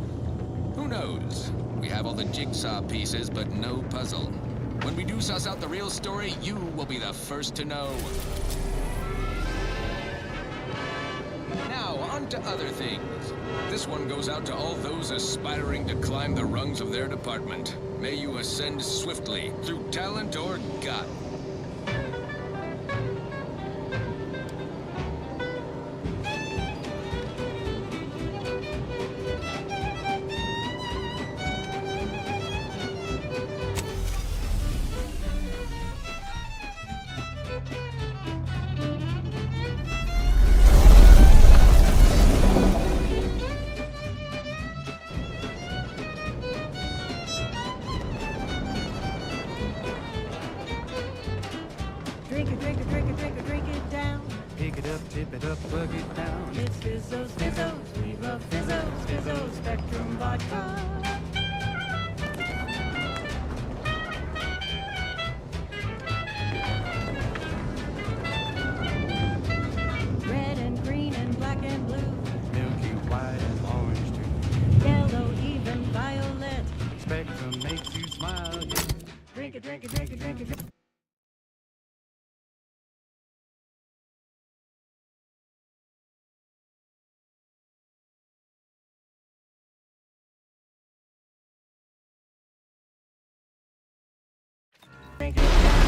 Who knows? We have all the jigsaw pieces, but no puzzle. When we do suss out the real story, you will be the first to know. Now, on to other things. This one goes out to all those aspiring to climb the rungs of their department. May you ascend swiftly, through talent or gut. Drink it, drink it, drink it, drink it, drink it down. Pick it up, tip it up, plug it down. It's Fizzos, Fizzos, we love Fizzos, Fizzos, Spectrum Vodka. Red and green and black and blue. Milky white and orange too. Yellow, even violet. Spectrum makes you smile. Drink it, drink it, drink it, drink it, drink it. Drink it down.